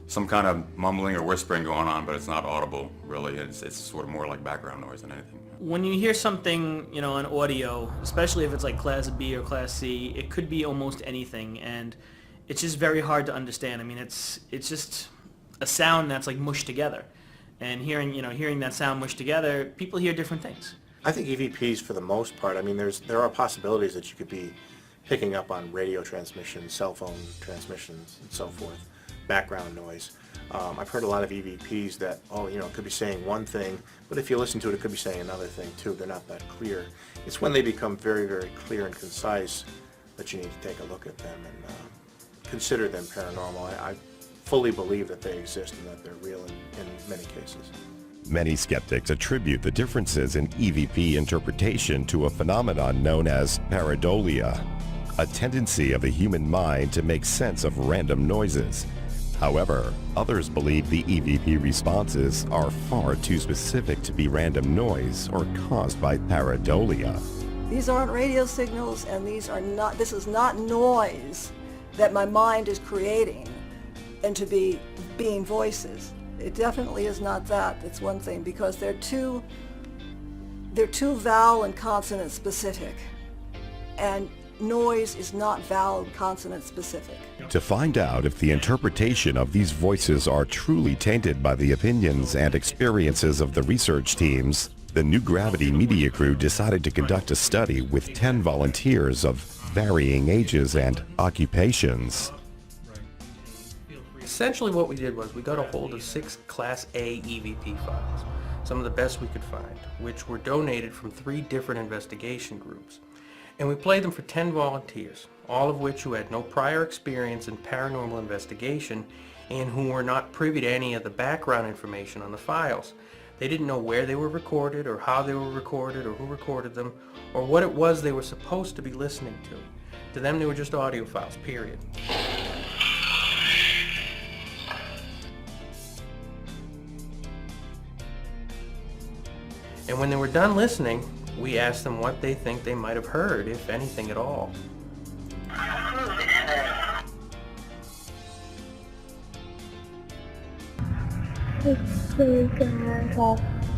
some kind of mumbling or whispering going on, but it's not audible, really. It's sort of more like background noise than anything. When you hear something, you know, on audio, especially if it's like Class B or Class C, it could be almost anything, and it's just very hard to understand. I mean, it's just a sound that's like mushed together, and hearing that sound mushed together, people hear different things. I think EVPs, for the most part, I mean, there are possibilities that you could be picking up on radio transmissions, cell phone transmissions, and so forth, background noise. I've heard a lot of EVPs that, it could be saying one thing, but if you listen to it, it could be saying another thing too. They're not that clear. It's when they become very, very clear and concise that you need to take a look at them and consider them paranormal. I fully believe that they exist and that they're real in many cases. Many skeptics attribute the differences in EVP interpretation to a phenomenon known as pareidolia, a tendency of the human mind to make sense of random noises. However, others believe the EVP responses are far too specific to be random noise or caused by pareidolia. These aren't radio signals, and this is not noise that my mind is creating into being voices. It definitely is not that. It's one thing, because they're too vowel and consonant specific, and noise is not vowel and consonant specific. To find out if the interpretation of these voices are truly tainted by the opinions and experiences of the research teams, the New Gravity media crew decided to conduct a study with 10 volunteers of varying ages and occupations. Essentially what we did was we got a hold of 6 Class A EVP files, some of the best we could find, which were donated from 3 different investigation groups. And we played them for 10 volunteers, all of which who had no prior experience in paranormal investigation and who were not privy to any of the background information on the files. They didn't know where they were recorded or how they were recorded or who recorded them or what it was they were supposed to be listening to. To them they were just audio files, period. And when they were done listening, we asked them what they think they might have heard, if anything at all.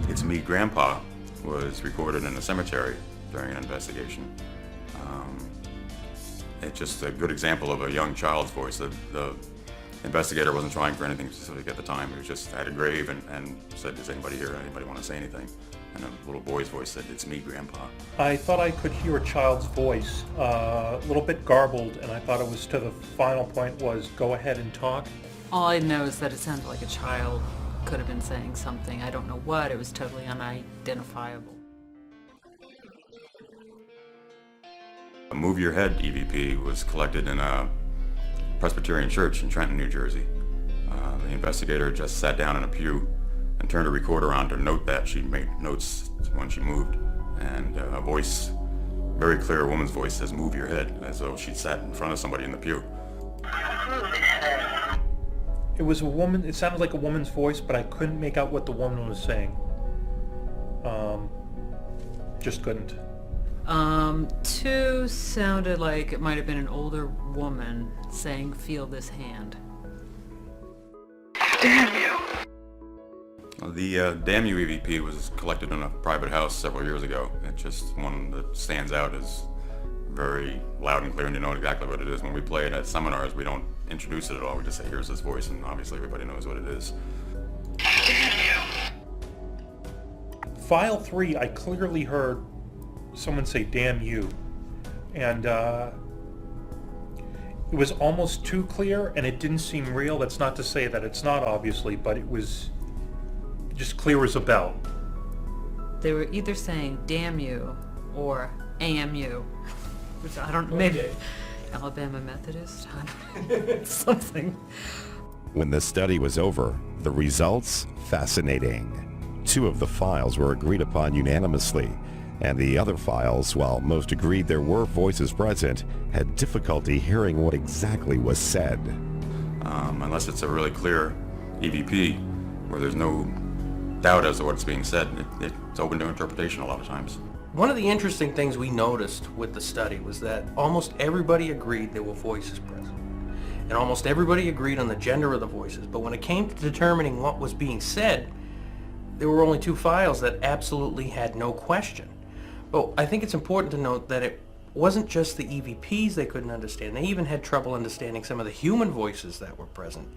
It's Me, Grandpa was recorded in a cemetery during an investigation. It's just a good example of a young child's voice. The investigator wasn't trying for anything specific at the time. He was just at a grave and said, "Does anybody here? Anybody want to say anything?" And a little boy's voice said, "It's me, Grandpa." I thought I could hear a child's voice, a little bit garbled, and I thought it was to the final point was, "Go ahead and talk." All I know is that it sounded like a child could have been saying something. I don't know what. It was totally unidentifiable. A Move Your Head EVP was collected in a Presbyterian church in Trenton, New Jersey. The investigator just sat down in a pew and turned a recorder on to note that. She made notes when she moved, and a voice, very clear woman's voice, says, "Move your head," as though she'd sat in front of somebody in the pew. It was a woman. It sounded like a woman's voice, but I couldn't make out what the woman was saying. Just couldn't. 2 sounded like it might have been an older woman saying, "Feel this hand." Damn you! The Damn You EVP was collected in a private house several years ago. It's just one that stands out as very loud and clear, and you know exactly what it is. When we play it at seminars, we don't introduce it at all. We just say, "Here's this voice," and obviously everybody knows what it is. File 3, I clearly heard someone say, "Damn you," and it was almost too clear, and it didn't seem real. That's not to say that it's not, obviously, but it was just clear as a bell. They were either saying "damn you" or "AMU," which I don't. Maybe Alabama Methodist, something. When the study was over, the results fascinating. 2 of the files were agreed upon unanimously, and the other files, while most agreed there were voices present, had difficulty hearing what exactly was said. Unless it's a really clear EVP where there's no doubt as to what's being said, it's open to interpretation a lot of times. One of the interesting things we noticed with the study was that almost everybody agreed there were voices present. And almost everybody agreed on the gender of the voices, but when it came to determining what was being said, there were only 2 files that absolutely had no question. But I think it's important to note that it wasn't just the EVPs they couldn't understand. They even had trouble understanding some of the human voices that were present.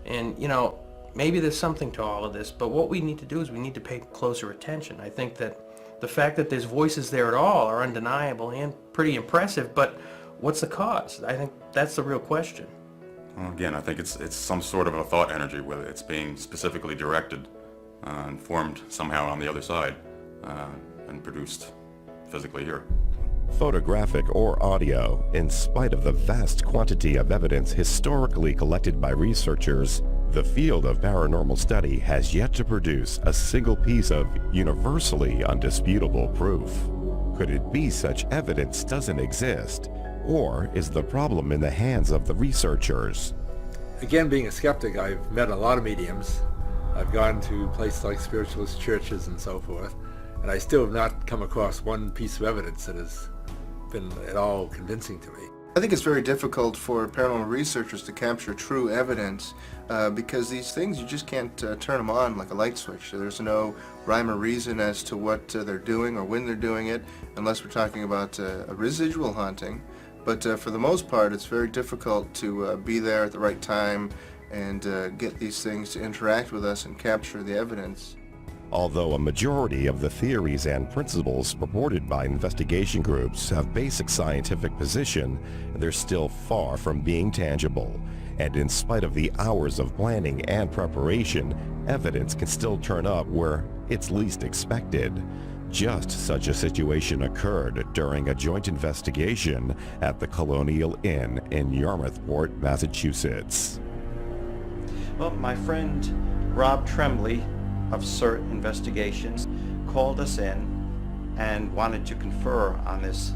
And, you know, maybe there's something to all of this, but what we need to do is we need to pay closer attention. I think that the fact that there's voices there at all are undeniable and pretty impressive, but what's the cause? I think that's the real question. Well, again, I think it's some sort of a thought energy, whether it's being specifically directed and formed somehow on the other side and produced physically here. Photographic or audio, in spite of the vast quantity of evidence historically collected by researchers, the field of paranormal study has yet to produce a single piece of universally undisputable proof. Could it be such evidence doesn't exist? Or is the problem in the hands of the researchers? Again, being a skeptic, I've met a lot of mediums. I've gone to places like spiritualist churches and so forth, and I still have not come across one piece of evidence that has been at all convincing to me. I think it's very difficult for paranormal researchers to capture true evidence because these things, you just can't turn them on like a light switch. There's no rhyme or reason as to what they're doing or when they're doing it, unless we're talking about a residual haunting. But for the most part, it's very difficult to be there at the right time and get these things to interact with us and capture the evidence. Although a majority of the theories and principles purported by investigation groups have basic scientific position, they're still far from being tangible. And in spite of the hours of planning and preparation, evidence can still turn up where it's least expected. Just such a situation occurred during a joint investigation at the Colonial Inn in Yarmouthport, Massachusetts. Well, my friend Rob Tremblay of CERT Investigations called us in and wanted to confer on this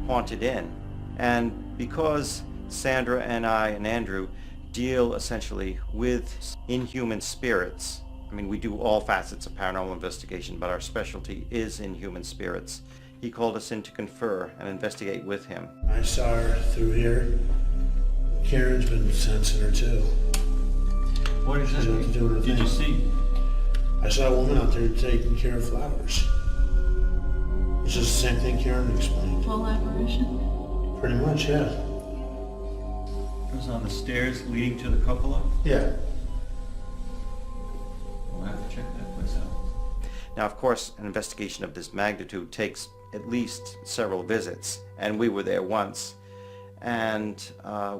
haunted inn. And because Sandra and I and Andrew deal essentially with inhuman spirits, I mean, we do all facets of paranormal investigation, but our specialty is inhuman spirits. He called us in to confer and investigate with him. I saw her through here. Karen's been sensing her too. What is it? Did you see? I saw a woman out there taking care of flowers. It's just the same thing Karen explained. Full apparition? Pretty much, yeah. It was on the stairs leading to the cupola? Yeah. We'll have to check that place out. Now, of course, an investigation of this magnitude takes at least several visits, and we were there once. And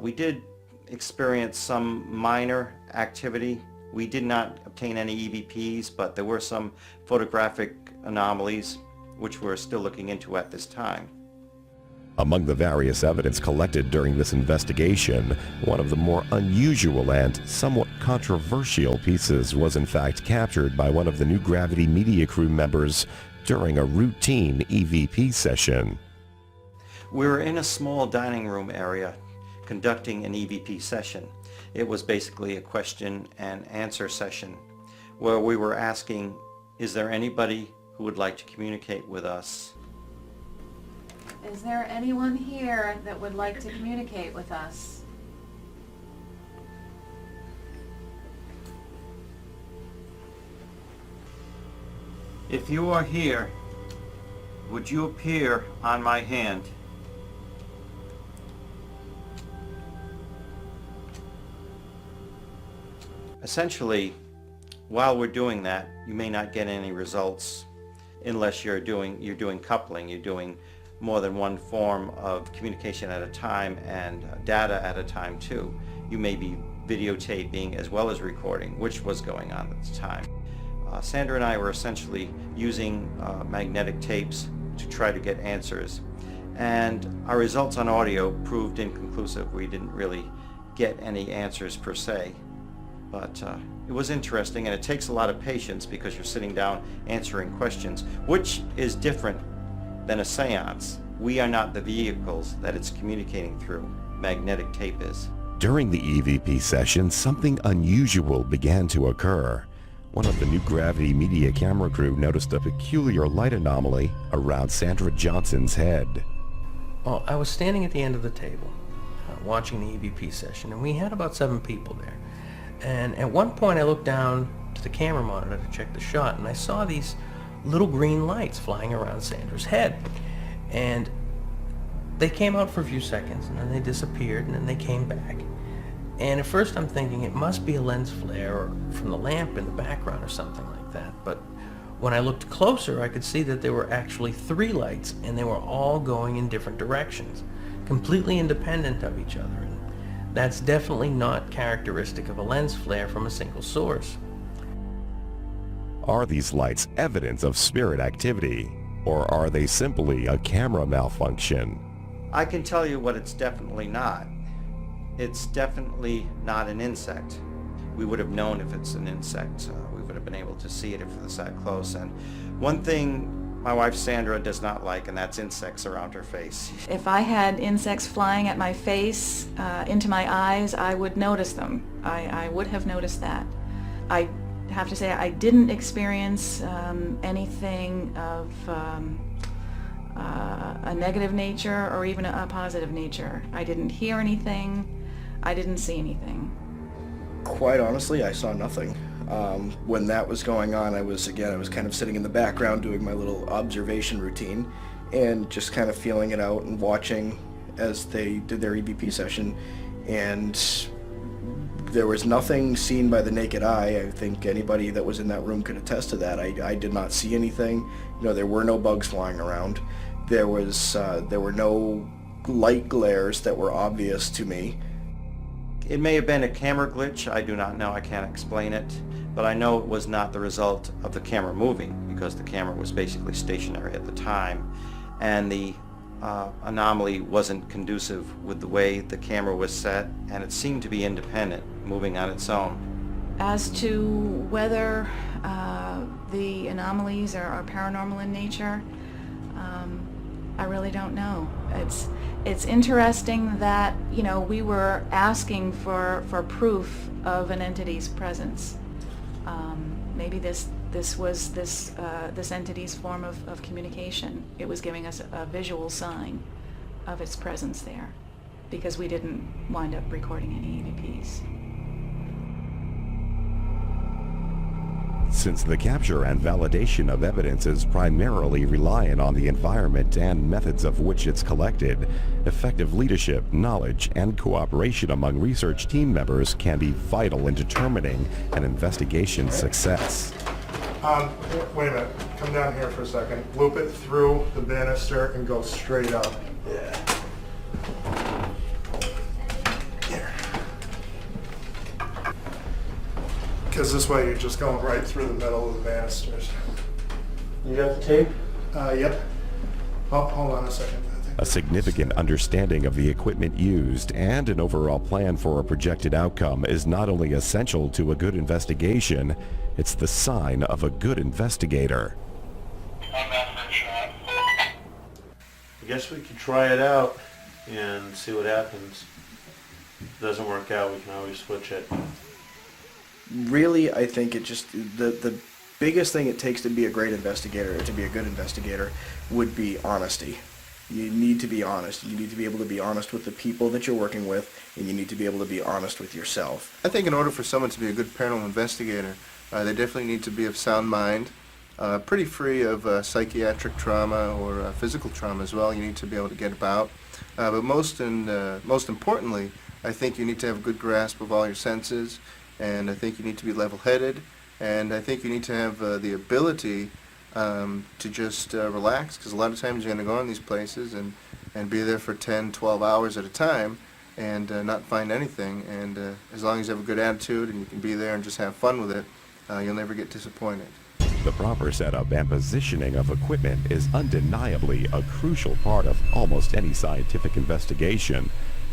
we did experience some minor activity. We did not obtain any EVPs, but there were some photographic anomalies, which we're still looking into at this time. Among the various evidence collected during this investigation, one of the more unusual and somewhat controversial pieces was in fact captured by one of the New Gravity media crew members during a routine EVP session. We were in a small dining room area conducting an EVP session. It was basically a question and answer session where we were asking, is there anybody who would like to communicate with us? Is there anyone here that would like to communicate with us? If you are here, would you appear on my hand? Essentially, while we're doing that, you may not get any results unless you're doing coupling, you're doing more than one form of communication at a time and data at a time too. You may be videotaping as well as recording, which was going on at the time. Sandra and I were essentially using magnetic tapes to try to get answers. And our results on audio proved inconclusive. We didn't really get any answers per se. But it was interesting, and it takes a lot of patience because you're sitting down answering questions, which is different than a seance. We are not the vehicles that it's communicating through. Magnetic tape is. During the EVP session, something unusual began to occur. One of the new Gravity Media camera crew noticed a peculiar light anomaly around Sandra Johnson's head. Well, I was standing at the end of the table, watching the EVP session, and we had about 7 people there. And at one point I looked down to the camera monitor to check the shot, and I saw these little green lights flying around Sandra's head. And they came out for a few seconds, and then they disappeared, and then they came back. And at first I'm thinking it must be a lens flare or from the lamp in the background or something like that. But when I looked closer, I could see that there were actually 3 lights, and they were all going in different directions, completely independent of each other. And that's definitely not characteristic of a lens flare from a single source. Are these lights evidence of spirit activity, or are they simply a camera malfunction? I can tell you what it's definitely not. It's definitely not an insect. We would have known if it's an insect. We would have been able to see it if it was that close. And one thing my wife Sandra does not like, and that's insects around her face. If I had insects flying at my face, into my eyes, I would notice them. I would have noticed that. I have to say I didn't experience anything of a negative nature or even a positive nature. I didn't hear anything. I didn't see anything. Quite honestly, I saw nothing. When that was going on, I was kind of sitting in the background doing my little observation routine and just kind of feeling it out and watching as they did their EVP session. And there was nothing seen by the naked eye. I think anybody that was in that room could attest to that. I did not see anything. You know, there were no bugs flying around. There were no light glares that were obvious to me. It may have been a camera glitch. I do not know. I can't explain it. But I know it was not the result of the camera moving, because the camera was basically stationary at the time. And the anomaly wasn't conducive with the way the camera was set, and it seemed to be independent, moving on its own. As to whether the anomalies are paranormal in nature, I really don't know. It's interesting that, you know, we were asking for proof of an entity's presence. Maybe this was this entity's form of communication. It was giving us a visual sign of its presence there, because we didn't wind up recording any EVPs. Since the capture and validation of evidence is primarily reliant on the environment and methods of which it's collected, effective leadership, knowledge, and cooperation among research team members can be vital in determining an investigation's success. Wait a minute. Come down here for a second. Loop it through the banister and go straight up. Yeah. Because this way you're just going right through the middle of the banisters. You got the tape? Yep. Oh, hold on a second. A significant understanding of the equipment used and an overall plan for a projected outcome is not only essential to a good investigation, it's the sign of a good investigator. I guess we could try it out and see what happens. If it doesn't work out, we can always switch it. Really, I think it just, the biggest thing it takes to be a great investigator, or to be a good investigator, would be honesty. You need to be honest. You need to be able to be honest with the people that you're working with, and you need to be able to be honest with yourself. I think in order for someone to be a good paranormal investigator, they definitely need to be of sound mind, pretty free of psychiatric trauma or physical trauma as well. You need to be able to get about. But most importantly, I think you need to have a good grasp of all your senses, and I think you need to be level-headed, and I think you need to have the ability to just relax, because a lot of times you're going to go in these places and be there for 10, 12 hours at a time and not find anything. And as long as you have a good attitude and you can be there and just have fun with it, you'll never get disappointed. The proper setup and positioning of equipment is undeniably a crucial part of almost any scientific investigation.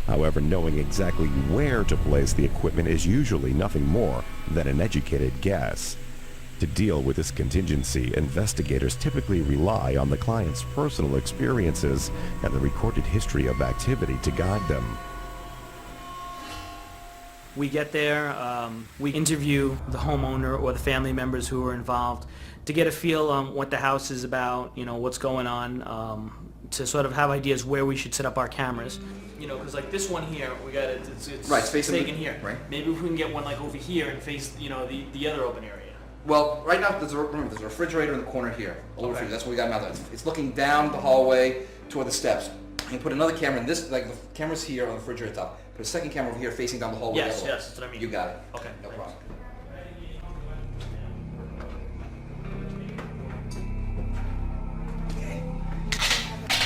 However, knowing exactly where to place the equipment is usually nothing more than an educated guess. To deal with this contingency, investigators typically rely on the client's personal experiences and the recorded history of activity to guide them. We get there, we interview the homeowner or the family members who are involved to get a feel on what the house is about, you know, what's going on, to sort of have ideas where we should set up our cameras. You know, because like this one here, we got it, it's Right, it's facing taken here. right. Maybe if we can get one like over here and face, you know, the other open area. Well, right now there's a refrigerator in the corner here. A little Okay. refrigerator. That's what we got now. It's looking down the hallway toward the steps. You can put another camera in this, like the camera's here on the refrigerator top. Put a second camera over here facing down the hallway. Yes, the other way. yes, that's what I mean. You got it. Okay, No thanks. problem.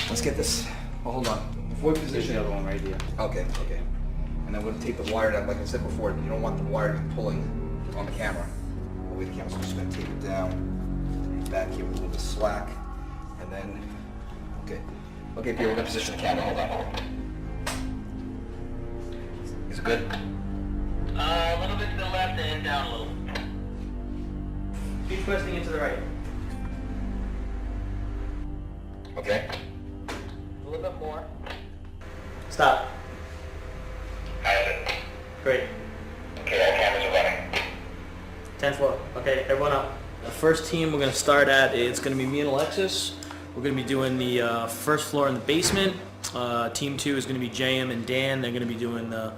Let's get this. Oh, hold on. Before we position the other one right here. Okay, okay. And then we'll tape the wire down. Like I said before, you don't want the wire pulling on the camera. Away the camera, so we're just gonna tape it down. Back here with a little bit of slack. And then, okay. Okay, Peter, we're gonna position the camera. Hold on. Is it good? A little bit to the left and down a little. Keep twisting into the right. Okay. A little bit more. Stop. Great. Okay, all cameras are running. 10th floor. Okay, everyone up. The first team we're going to start at, it's going to be me and Alexis. We're going to be doing the first floor in the basement. Team 2 is going to be JM and Dan. They're going to be doing the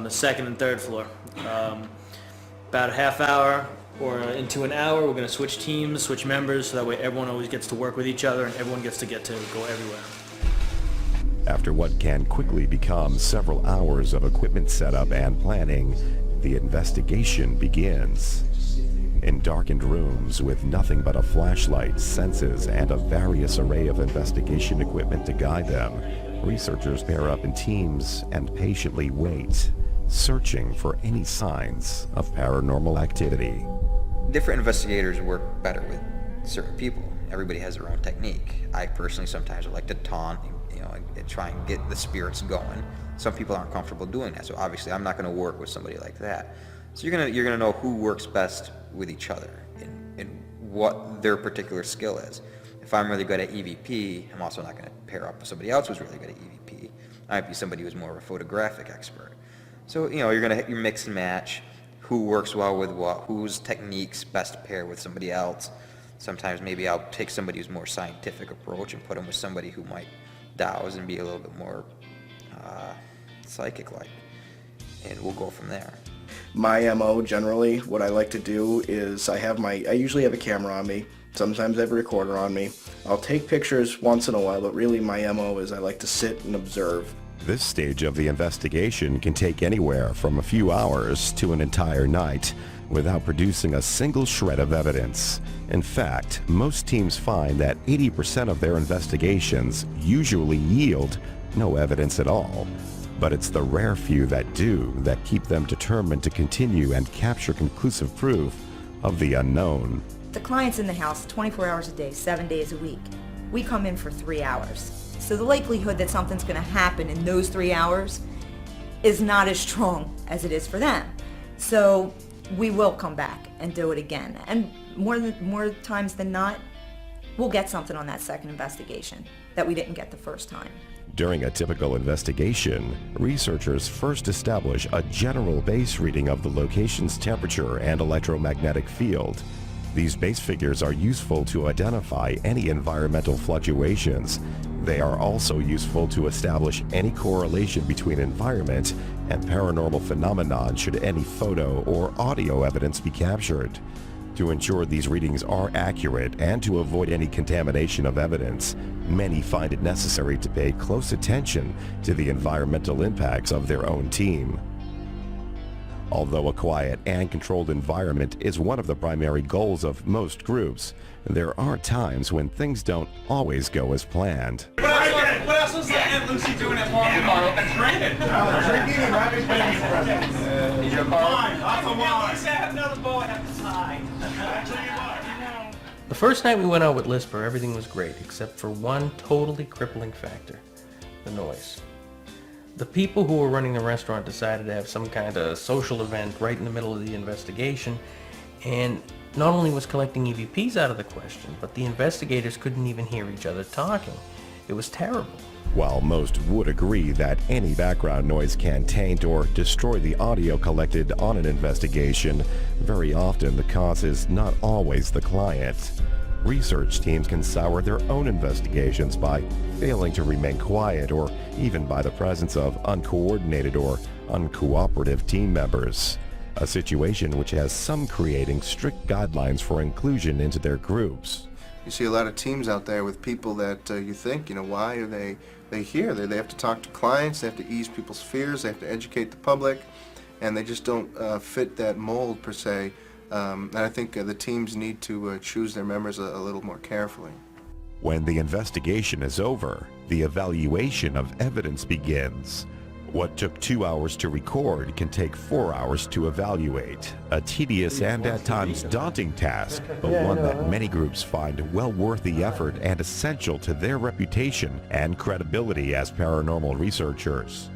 second and third floor. About a half hour or into an hour, we're going to switch teams, switch members, so that way everyone always gets to work with each other and everyone gets to go everywhere. After what can quickly become several hours of equipment setup and planning, the investigation begins. In darkened rooms with nothing but a flashlight, senses, and a various array of investigation equipment to guide them, researchers pair up in teams and patiently wait, searching for any signs of paranormal activity. Different investigators work better with certain people. Everybody has their own technique. I personally sometimes like to taunt, you know, and try and get the spirits going. Some people aren't comfortable doing that, so obviously I'm not going to work with somebody like that. So you're gonna know who works best with each other and what their particular skill is. If I'm really good at EVP, I'm also not going to pair up with somebody else who's really good at EVP. I might be somebody who's more of a photographic expert. So you know you're mix and match who works well with what, whose techniques best pair with somebody else. Sometimes maybe I'll take somebody who's more scientific approach and put them with somebody who might douse and be a little bit more psychic-like, and we'll go from there. My MO generally, what I like to do is I usually have a camera on me. Sometimes I have a recorder on me. I'll take pictures once in a while, but really my MO is I like to sit and observe. This stage of the investigation can take anywhere from a few hours to an entire night without producing a single shred of evidence. In fact, most teams find that 80% of their investigations usually yield no evidence at all. But it's the rare few that do that keep them determined to continue and capture conclusive proof of the unknown. The client's in the house 24 hours a day, 7 days a week. We come in for 3 hours. So the likelihood that something's going to happen in those 3 hours is not as strong as it is for them. So we will come back and do it again. And more times than not, we'll get something on that second investigation that we didn't get the first time. During a typical investigation, researchers first establish a general base reading of the location's temperature and electromagnetic field. These base figures are useful to identify any environmental fluctuations. They are also useful to establish any correlation between environment and paranormal phenomenon should any photo or audio evidence be captured. To ensure these readings are accurate and to avoid any contamination of evidence, many find it necessary to pay close attention to the environmental impacts of their own team. Although a quiet and controlled environment is one of the primary goals of most groups, there are times when things don't always go as planned. What else was Aunt Lucy doing at home? Drinking. Drinking and having Is your car? Wine. Lots of wine. At least I have another boy at the side. Actually, you are. The first night we went out with Lisper, everything was great, except for one totally crippling factor: the noise. The people who were running the restaurant decided to have some kind of social event right in the middle of the investigation, and not only was collecting EVPs out of the question, but the investigators couldn't even hear each other talking. It was terrible. While most would agree that any background noise can taint or destroy the audio collected on an investigation, very often the cause is not always the client. Research teams can sour their own investigations by failing to remain quiet, or even by the presence of uncoordinated or uncooperative team members, a situation which has some creating strict guidelines for inclusion into their groups. You see a lot of teams out there with people that you think, why are they here? They have to talk to clients, they have to ease people's fears, they have to educate the public, and they just don't fit that mold per se. And I think the teams need to choose their members a little more carefully. When the investigation is over, the evaluation of evidence begins. What took 2 hours to record can take 4 hours to evaluate. A tedious and at times daunting task, but one that many groups find well worth the effort and essential to their reputation and credibility as paranormal researchers.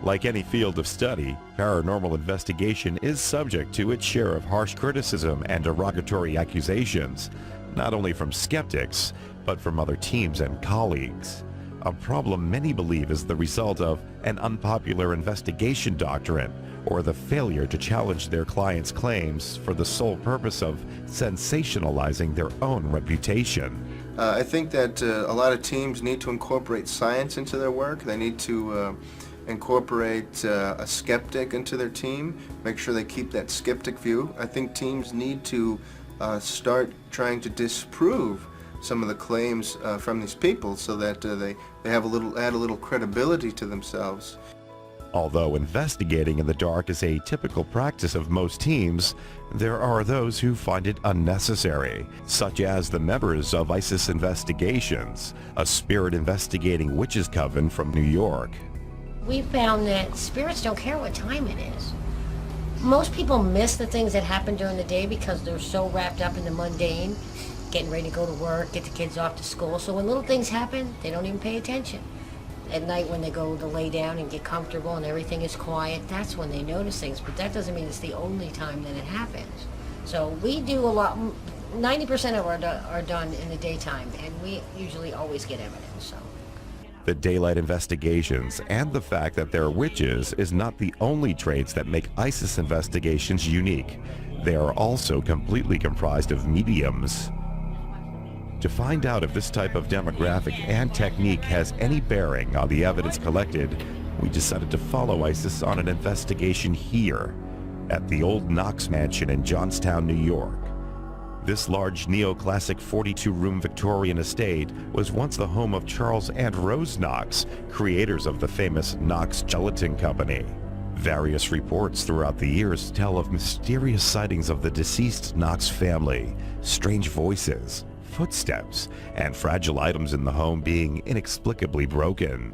Like any field of study, paranormal investigation is subject to its share of harsh criticism and derogatory accusations, not only from skeptics, but from other teams and colleagues. A problem many believe is the result of an unpopular investigation doctrine, or the failure to challenge their clients' claims for the sole purpose of sensationalizing their own reputation. I think that a lot of teams need to incorporate science into their work. They need to incorporate a skeptic into their team, make sure they keep that skeptic view. I think teams need to start trying to disprove some of the claims from these people, so that they have add a little credibility to themselves. Although investigating in the dark is a typical practice of most teams, there are those who find it unnecessary, such as the members of ISIS Investigations, a spirit investigating witches coven from New York. We found that spirits don't care what time it is. Most people miss the things that happen during the day because they're so wrapped up in the mundane, getting ready to go to work, get the kids off to school. So when little things happen, they don't even pay attention. At night when they go to lay down and get comfortable and everything is quiet, that's when they notice things. But that doesn't mean it's the only time that it happens. So we do a lot, 90% of are done in the daytime, and we usually always get evidence. So. The daylight investigations and the fact that they're witches is not the only traits that make ISIS Investigations unique. They are also completely comprised of mediums. To find out if this type of demographic and technique has any bearing on the evidence collected, we decided to follow ISIS on an investigation here at the old Knox Mansion in Johnstown, New York. This large neoclassic 42-room Victorian estate was once the home of Charles and Rose Knox, creators of the famous Knox Gelatin Company. Various reports throughout the years tell of mysterious sightings of the deceased Knox family, strange voices, footsteps, and fragile items in the home being inexplicably broken.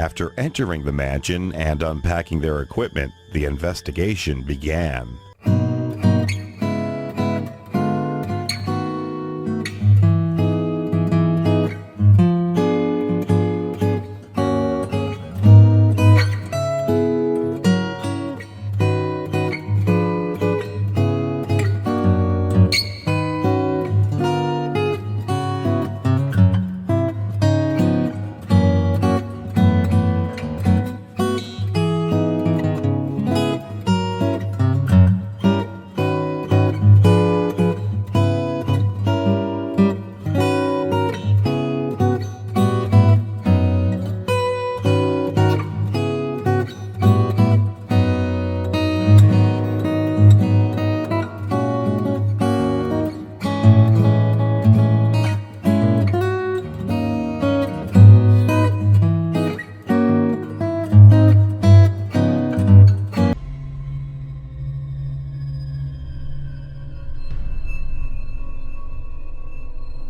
After entering the mansion and unpacking their equipment, the investigation began.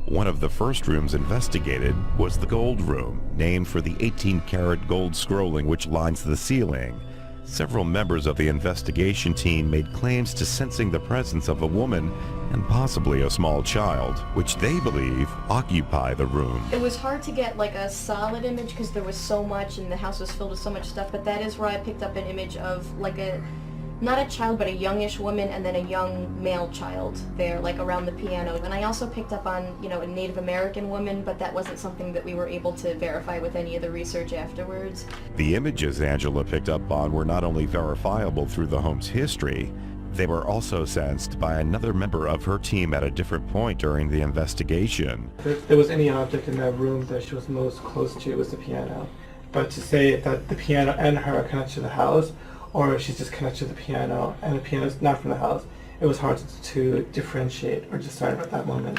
One of the first rooms investigated was the gold room, named for the 18-karat gold scrolling which lines the ceiling. Several members of the investigation team made claims to sensing the presence of a woman and possibly a small child, which they believe occupy the room. It was hard to get like a solid image because there was so much and the house was filled with so much stuff, but that is where I picked up an image of like not a child, but a youngish woman and then a young male child there, like around the piano. And I also picked up on, you know, a Native American woman, but that wasn't something that we were able to verify with any of the research afterwards. The images Angela picked up on were not only verifiable through the home's history, they were also sensed by another member of her team at a different point during the investigation. If there was any object in that room that she was most close to, it was the piano. But to say that the piano and her are connected to the house, or if she's just connected to the piano and the piano is not from the house, it was hard to differentiate or decide at that moment.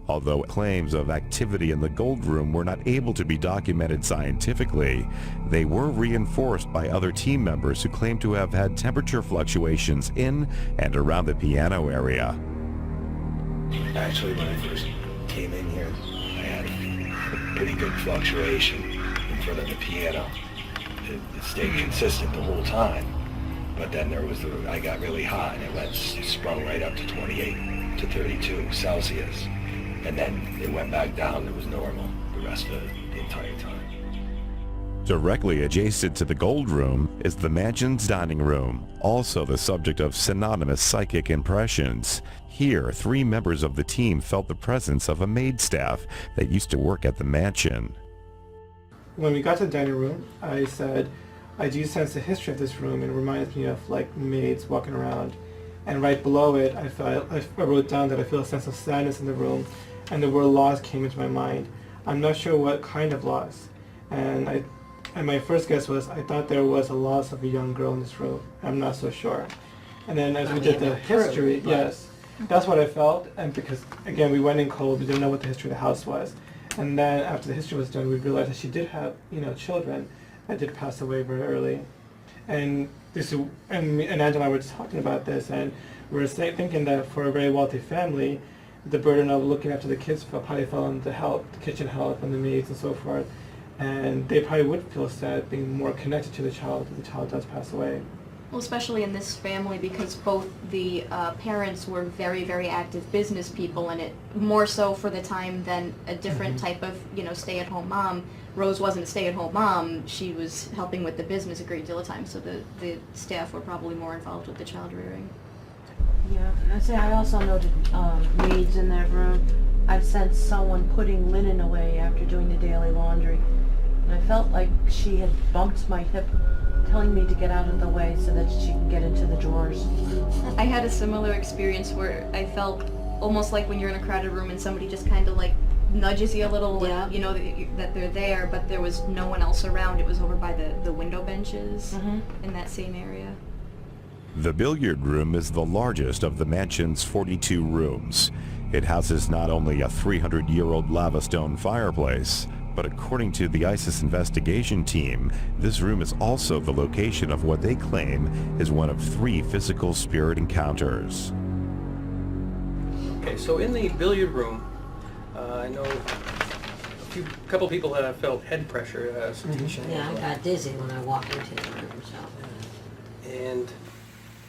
Although claims of activity in the gold room were not able to be documented scientifically, they were reinforced by other team members who claimed to have had temperature fluctuations in and around the piano area. Actually, when I first came in here, I had a pretty good fluctuation in front of the piano. It stayed consistent the whole time, but then I got really hot and it sprung right up to 28 to 32 Celsius, and then it went back down. It was normal the rest of the entire time. Directly adjacent to the gold room is the mansion's dining room, also the subject of synonymous psychic impressions. Here, 3 members of the team felt the presence of a maid staff that used to work at the mansion. When we got to the dining room, I said, I do sense the history of this room, and it reminds me of like maids walking around. And right below it, I wrote down that I feel a sense of sadness in the room, and the word loss came into my mind. I'm not sure what kind of loss. And my first guess was I thought there was a loss of a young girl in this room. I'm not so sure. And then as we did the history, yes, that's what I felt. And because again, we went in cold, we didn't know what the history of the house was. And then after the history was done, we realized that she did have, you know, children that did pass away very early. And Angela and I were just talking about this, and we were thinking that for a very wealthy family, the burden of looking after the kids probably fell on the kitchen help, and the maids and so forth. And they probably would feel sad being more connected to the child if the child does pass away. Well, especially in this family, because both the parents were very, very active business people, and it more so for the time than a different type of, you know, stay-at-home mom. Rose wasn't a stay-at-home mom. She was helping with the business a great deal of time, so the staff were probably more involved with the child rearing. Yeah, I say I also noted maids in that room. I've sensed someone putting linen away after doing the daily laundry, and I felt like she had bumped my hip, telling me to get out of the way so that she can get into the drawers. I had a similar experience where I felt almost like when you're in a crowded room and somebody just kind of like nudges you a little, and you know that they're there, but there was no one else around. It was over by the window benches in that same area. The billiard room is the largest of the mansion's 42 rooms. It houses not only a 300-year-old lava stone fireplace, but according to the ISIS investigation team, this room is also the location of what they claim is one of 3 physical spirit encounters. Okay, so in the billiard room, I know a a couple people that have felt head pressure, Satish. Yeah, I got dizzy when I walked into the room, so. And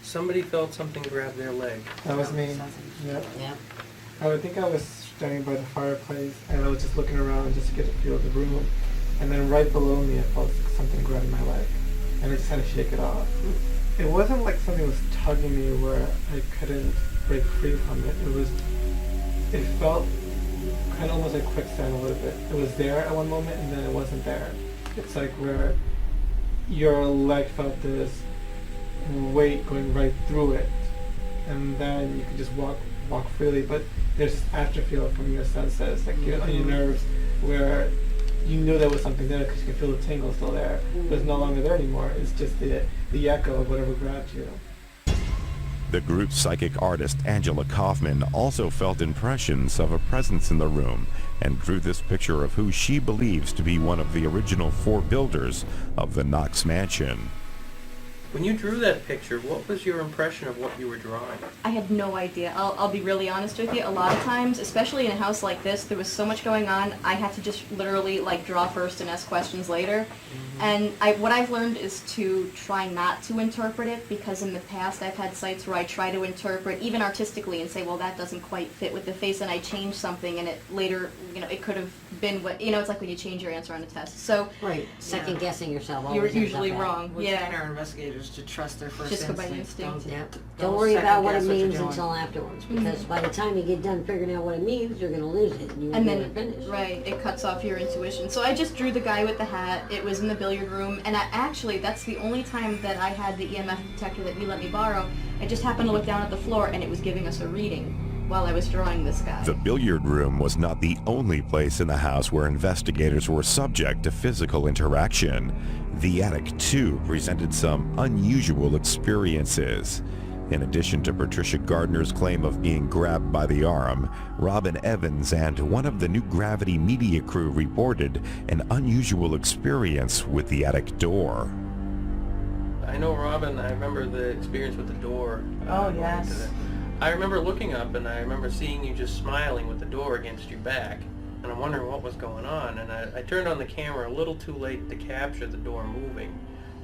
somebody felt something grab their leg. That was me. Yep. Yeah. I would think I was standing by the fireplace and I was just looking around just to get a feel of the room. And then right below me I felt something grabbing my leg. And I just had to shake it off. It wasn't like something was tugging me where I couldn't break free from it. It felt kind of almost like quicksand a little bit. It was there at one moment and then it wasn't there. It's like where your leg felt this weight going right through it. And then you could just walk freely, but there's this afterfeel from your senses, like on your nerves, where you knew there was something there because you could feel the tingle still there, but it's no longer there anymore. It's just the echo of whatever grabbed you. The group's psychic artist Angela Kaufman also felt impressions of a presence in the room and drew this picture of who she believes to be one of the original 4 builders of the Knox Mansion. When you drew that picture, what was your impression of what you were drawing? I had no idea. I'll be really honest with you. A lot of times, especially in a house like this, there was so much going on, I had to just literally like draw first and ask questions later. And what I've learned is to try not to interpret it, because in the past I've had sites where I try to interpret, even artistically, and say, well, that doesn't quite fit with the face, and I change something, and it later, it could have been what, it's like when you change your answer on a test. So Right, second guessing yourself. You're always ends usually up bad. wrong. We're Yeah. training our investigators to trust their first Just go by instinct. instinct. Yeah. Don't Don't worry about what it second guess what you're means doing. until afterwards, because by the time you get done figuring out what it means, you're going to lose it, and you won't And be able then, to finish. right, it cuts off your intuition. So I just drew the guy with the hat. It was in the billiard room, and that's the only time that I had the EMF detector that you let me borrow. I just happened to look down at the floor, and it was giving us a reading while I was drawing this guy. The billiard room was not the only place in the house where investigators were subject to physical interaction. The attic, too, presented some unusual experiences. In addition to Patricia Gardner's claim of being grabbed by the arm, Robin Evans and one of the New Gravity media crew reported an unusual experience with the attic door. I know, Robin, I remember the experience with the door. Oh, going yes. into I remember looking up and I remember seeing you just smiling with the door against your back. And I'm wondering what was going on. And I turned on the camera a little too late to capture the door moving.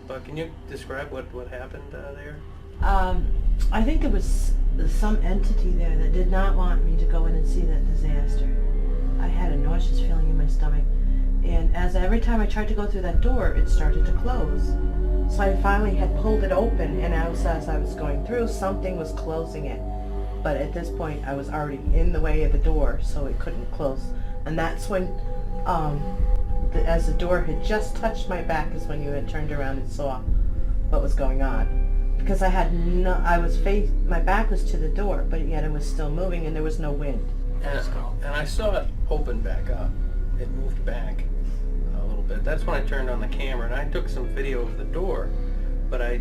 But can you describe what happened there? I think there was some entity there that did not want me to go in and see that disaster. I had a nauseous feeling in my stomach, and every time I tried to go through that door, it started to close. So I finally had pulled it open, and as I was going through, something was closing it. But at this point, I was already in the way of the door, so it couldn't close. And that's when, as the door had just touched my back, is when you had turned around and saw what was going on. Because my back was to the door, but yet it was still moving and there was no wind. And I saw it open back up. It moved back a little bit. That's when I turned on the camera and I took some video of the door, but I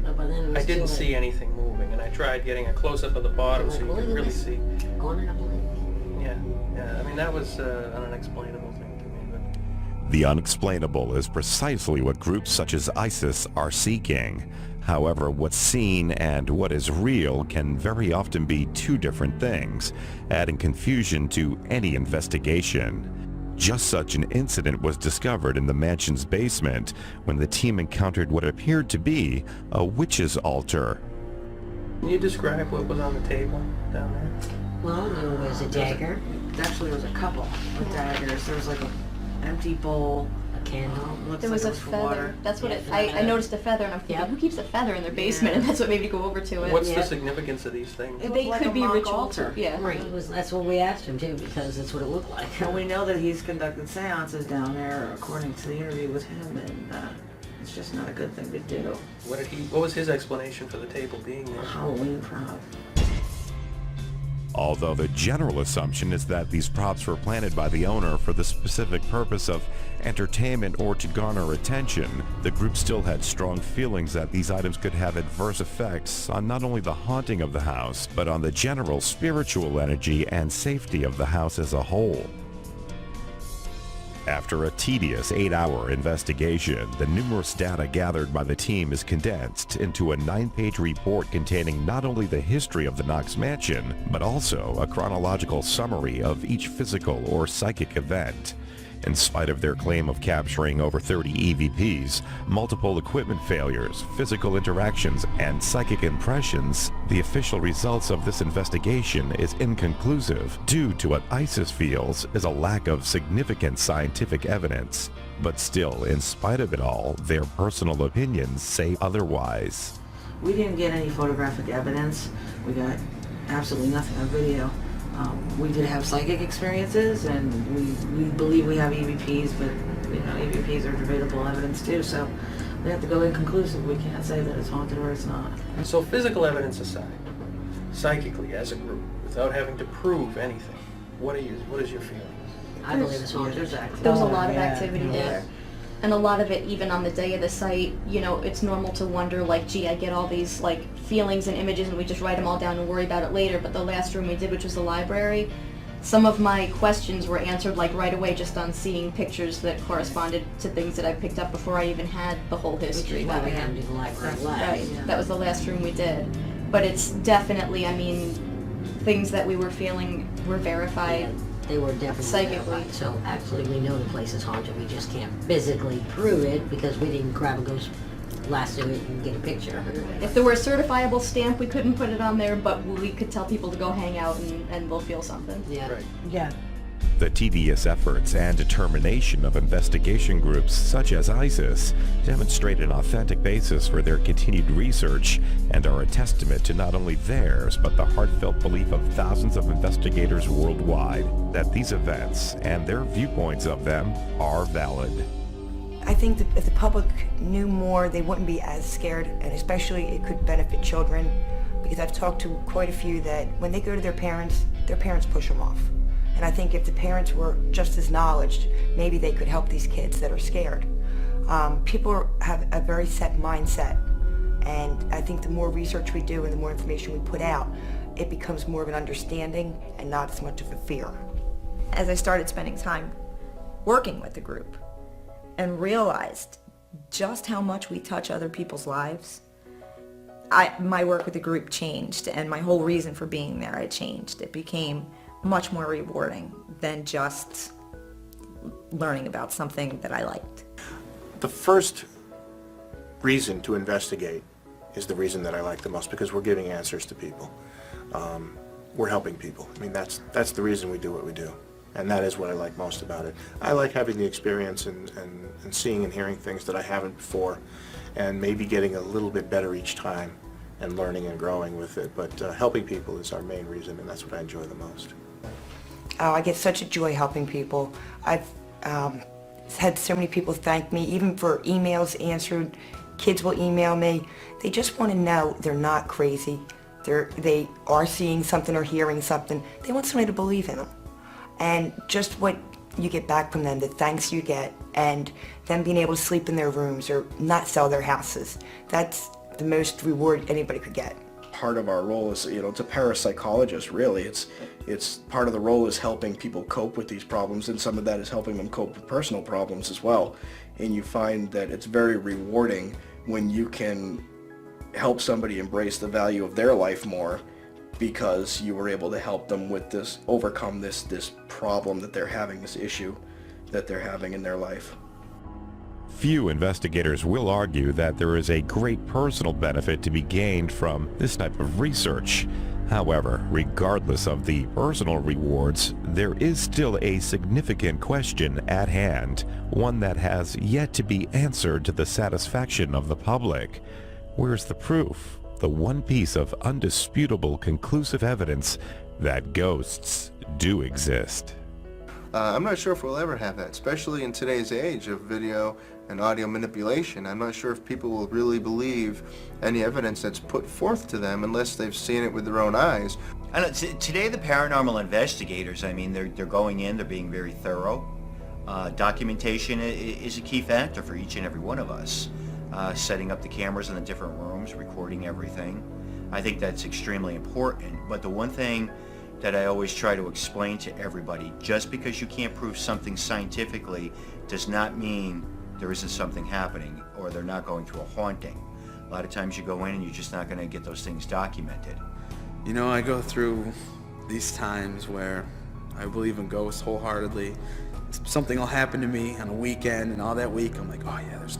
didn't see anything moving. And I tried getting a close-up of the bottom so you could really see. Yeah. I mean, that was an unexplainable thing to me. But The unexplainable is precisely what groups such as ISIS are seeking. However, what's seen and what is real can very often be 2 different things, adding confusion to any investigation. Just such an incident was discovered in the mansion's basement when the team encountered what appeared to be a witch's altar. can you describe what was on the table down there? Well, there was a dagger. Actually, there was a couple of daggers. There was like an empty bowl. A candle. There was a feather. That's what I noticed a feather, and I'm thinking, who keeps a feather in their basement? And that's what made me go over to it. What's the significance of these things? They could be ritual too. Yeah. Right. That's what we asked him too, because that's what it looked like. Well, we know that he's conducted seances down there, according to the interview with him, and it's just not a good thing to do. What was his explanation for the table being there? A Halloween prop. Although the general assumption is that these props were planted by the owner for the specific purpose of entertainment or to garner attention, the group still had strong feelings that these items could have adverse effects on not only the haunting of the house, but on the general spiritual energy and safety of the house as a whole. After a tedious 8-hour investigation, the numerous data gathered by the team is condensed into a 9-page report containing not only the history of the Knox Mansion, but also a chronological summary of each physical or psychic event. In spite of their claim of capturing over 30 EVPs, multiple equipment failures, physical interactions, and psychic impressions, the official results of this investigation is inconclusive due to what ISIS feels is a lack of significant scientific evidence. But still, in spite of it all, their personal opinions say otherwise. We didn't get any photographic evidence. We got absolutely nothing on video. We did have psychic experiences, and we believe we have EVPs, but EVPs are debatable evidence too, so we have to go inconclusive. We can't say that it's haunted or it's not. So physical evidence aside, psychically as a group, without having to prove anything, what is your feeling? I believe it's haunted. There was a lot of activity there. And a lot of it, even on the day of the site, it's normal to wonder, like, gee, I get all these, like, feelings and images and we just write them all down and worry about it later. But the last room we did, which was the library, some of my questions were answered, like, right away just on seeing pictures that corresponded to things that I picked up before I even had the whole history. Which is why we had to do the library last. Right. Yeah. That was the last room we did. But it's definitely, things that we were feeling were verified. Yeah. They were definitely psychically. verified. So actually we know the place is haunted. We just can't physically prove it because we didn't grab a ghost lasso it and get a picture. If there were a certifiable stamp, we couldn't put it on there, but we could tell people to go hang out and they'll feel something. Yeah. Right. Yeah. The tedious efforts and determination of investigation groups such as ISIS demonstrate an authentic basis for their continued research and are a testament to not only theirs, but the heartfelt belief of thousands of investigators worldwide that these events and their viewpoints of them are valid. I think that if the public knew more, they wouldn't be as scared, and especially it could benefit children, because I've talked to quite a few that when they go to their parents push them off. And I think if the parents were just as knowledgeable, maybe they could help these kids that are scared. People have a very set mindset, and I think the more research we do and the more information we put out, it becomes more of an understanding and not as much of a fear. As I started spending time working with the group and realized just how much we touch other people's lives, my work with the group changed, and my whole reason for being there, it changed. It became much more rewarding than just learning about something that I liked. The first reason to investigate is the reason that I like the most, because we're giving answers to people. We're helping people. That's the reason we do what we do, and that is what I like most about it. I like having the experience and seeing and hearing things that I haven't before, and maybe getting a little bit better each time and learning and growing with it. But helping people is our main reason, and that's what I enjoy the most. I get such a joy helping people. I've had so many people thank me, even for emails answered. Kids will email me. They just want to know they're not crazy. They are seeing something or hearing something. They want somebody to believe in them. And just what you get back from them, the thanks you get, and them being able to sleep in their rooms or not sell their houses, that's the most reward anybody could get. Part of our role is, it's a parapsychologist, really. It's part of the role is helping people cope with these problems, and some of that is helping them cope with personal problems as well. And you find that it's very rewarding when you can help somebody embrace the value of their life more, because you were able to help them with this, overcome this problem that they're having, this issue that they're having in their life. Few investigators will argue that there is a great personal benefit to be gained from this type of research. However, regardless of the personal rewards, there is still a significant question at hand, one that has yet to be answered to the satisfaction of the public. Where's the proof? The one piece of undisputable conclusive evidence that ghosts do exist. I'm not sure if we'll ever have that, especially in today's age of video and audio manipulation. I'm not sure if people will really believe any evidence that's put forth to them unless they've seen it with their own eyes. I know, today the paranormal investigators, they're going in, they're being very thorough. Documentation is a key factor for each and every one of us. Setting up the cameras in the different rooms, recording everything. I think that's extremely important. But the one thing that I always try to explain to everybody, just because you can't prove something scientifically does not mean there isn't something happening or they're not going through a haunting. A lot of times you go in and you're just not going to get those things documented. I go through these times where I believe in ghosts wholeheartedly, something will happen to me on a weekend, and all that week I'm like, oh yeah, there's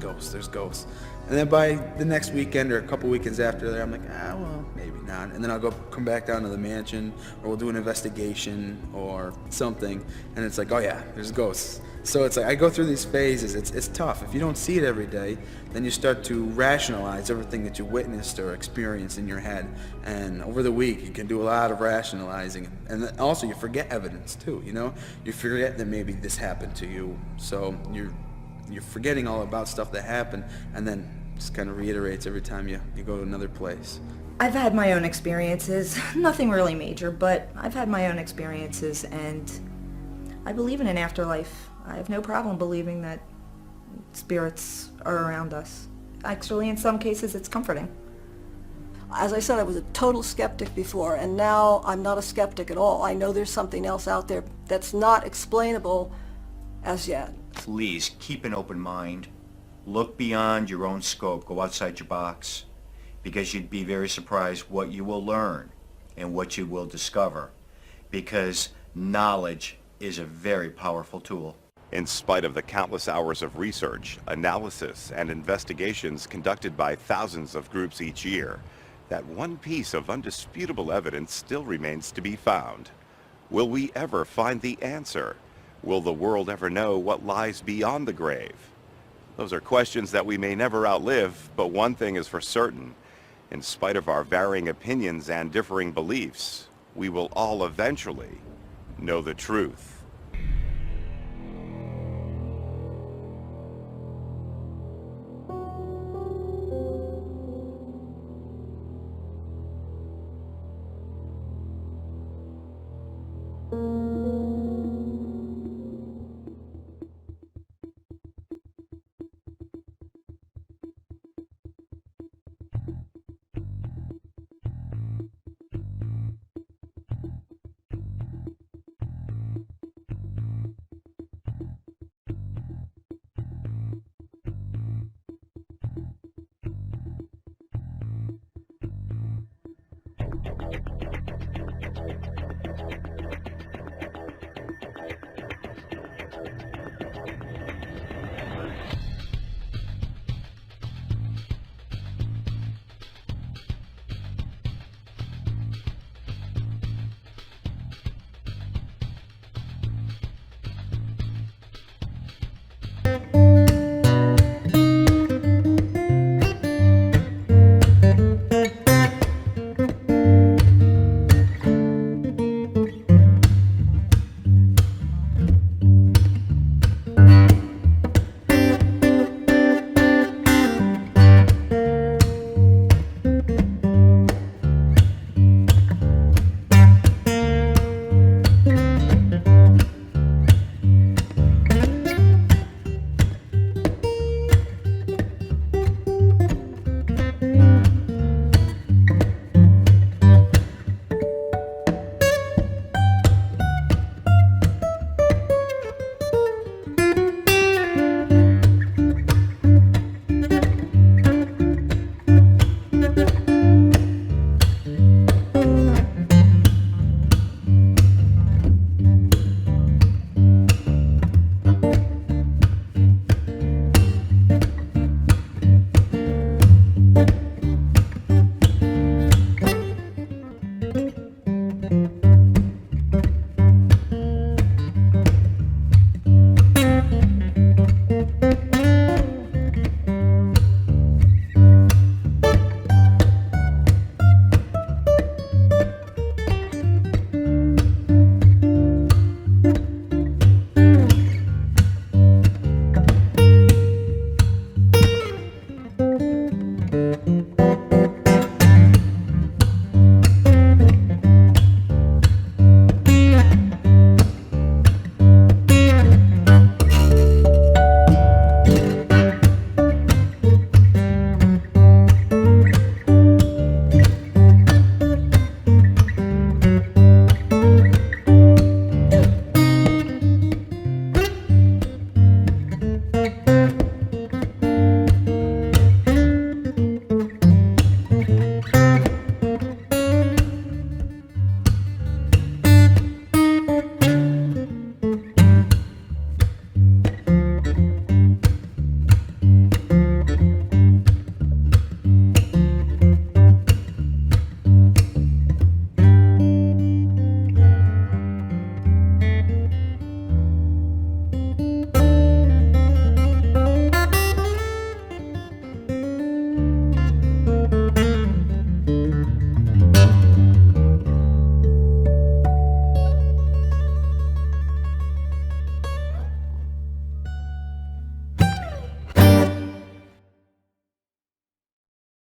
ghosts. And then by the next weekend or a couple weekends after that, I'm like, well, maybe not. And then I'll come back down to the mansion, or we'll do an investigation or something, and it's like, oh yeah, there's ghosts. So it's like I go through these phases. It's tough. If you don't see it every day, then you start to rationalize everything that you witnessed or experienced in your head. And over the week, you can do a lot of rationalizing. And then also, you forget evidence too. You know, you forget that maybe this happened to you. So you're forgetting all about stuff that happened, and then just kind of reiterates every time you go to another place. I've had my own experiences, nothing really major, but I've had my own experiences, and I believe in an afterlife. I have no problem believing that spirits are around us. Actually, in some cases, it's comforting. As I said, I was a total skeptic before, and now I'm not a skeptic at all. I know there's something else out there that's not explainable as yet. Please keep an open mind. Look beyond your own scope. Go outside your box, because you'd be very surprised what you will learn and what you will discover, because knowledge is a very powerful tool. In spite of the countless hours of research, analysis, and investigations conducted by thousands of groups each year, that one piece of undisputable evidence still remains to be found. Will we ever find the answer? Will the world ever know what lies beyond the grave? Those are questions that we may never outlive, but one thing is for certain. In spite of our varying opinions and differing beliefs, we will all eventually know the truth.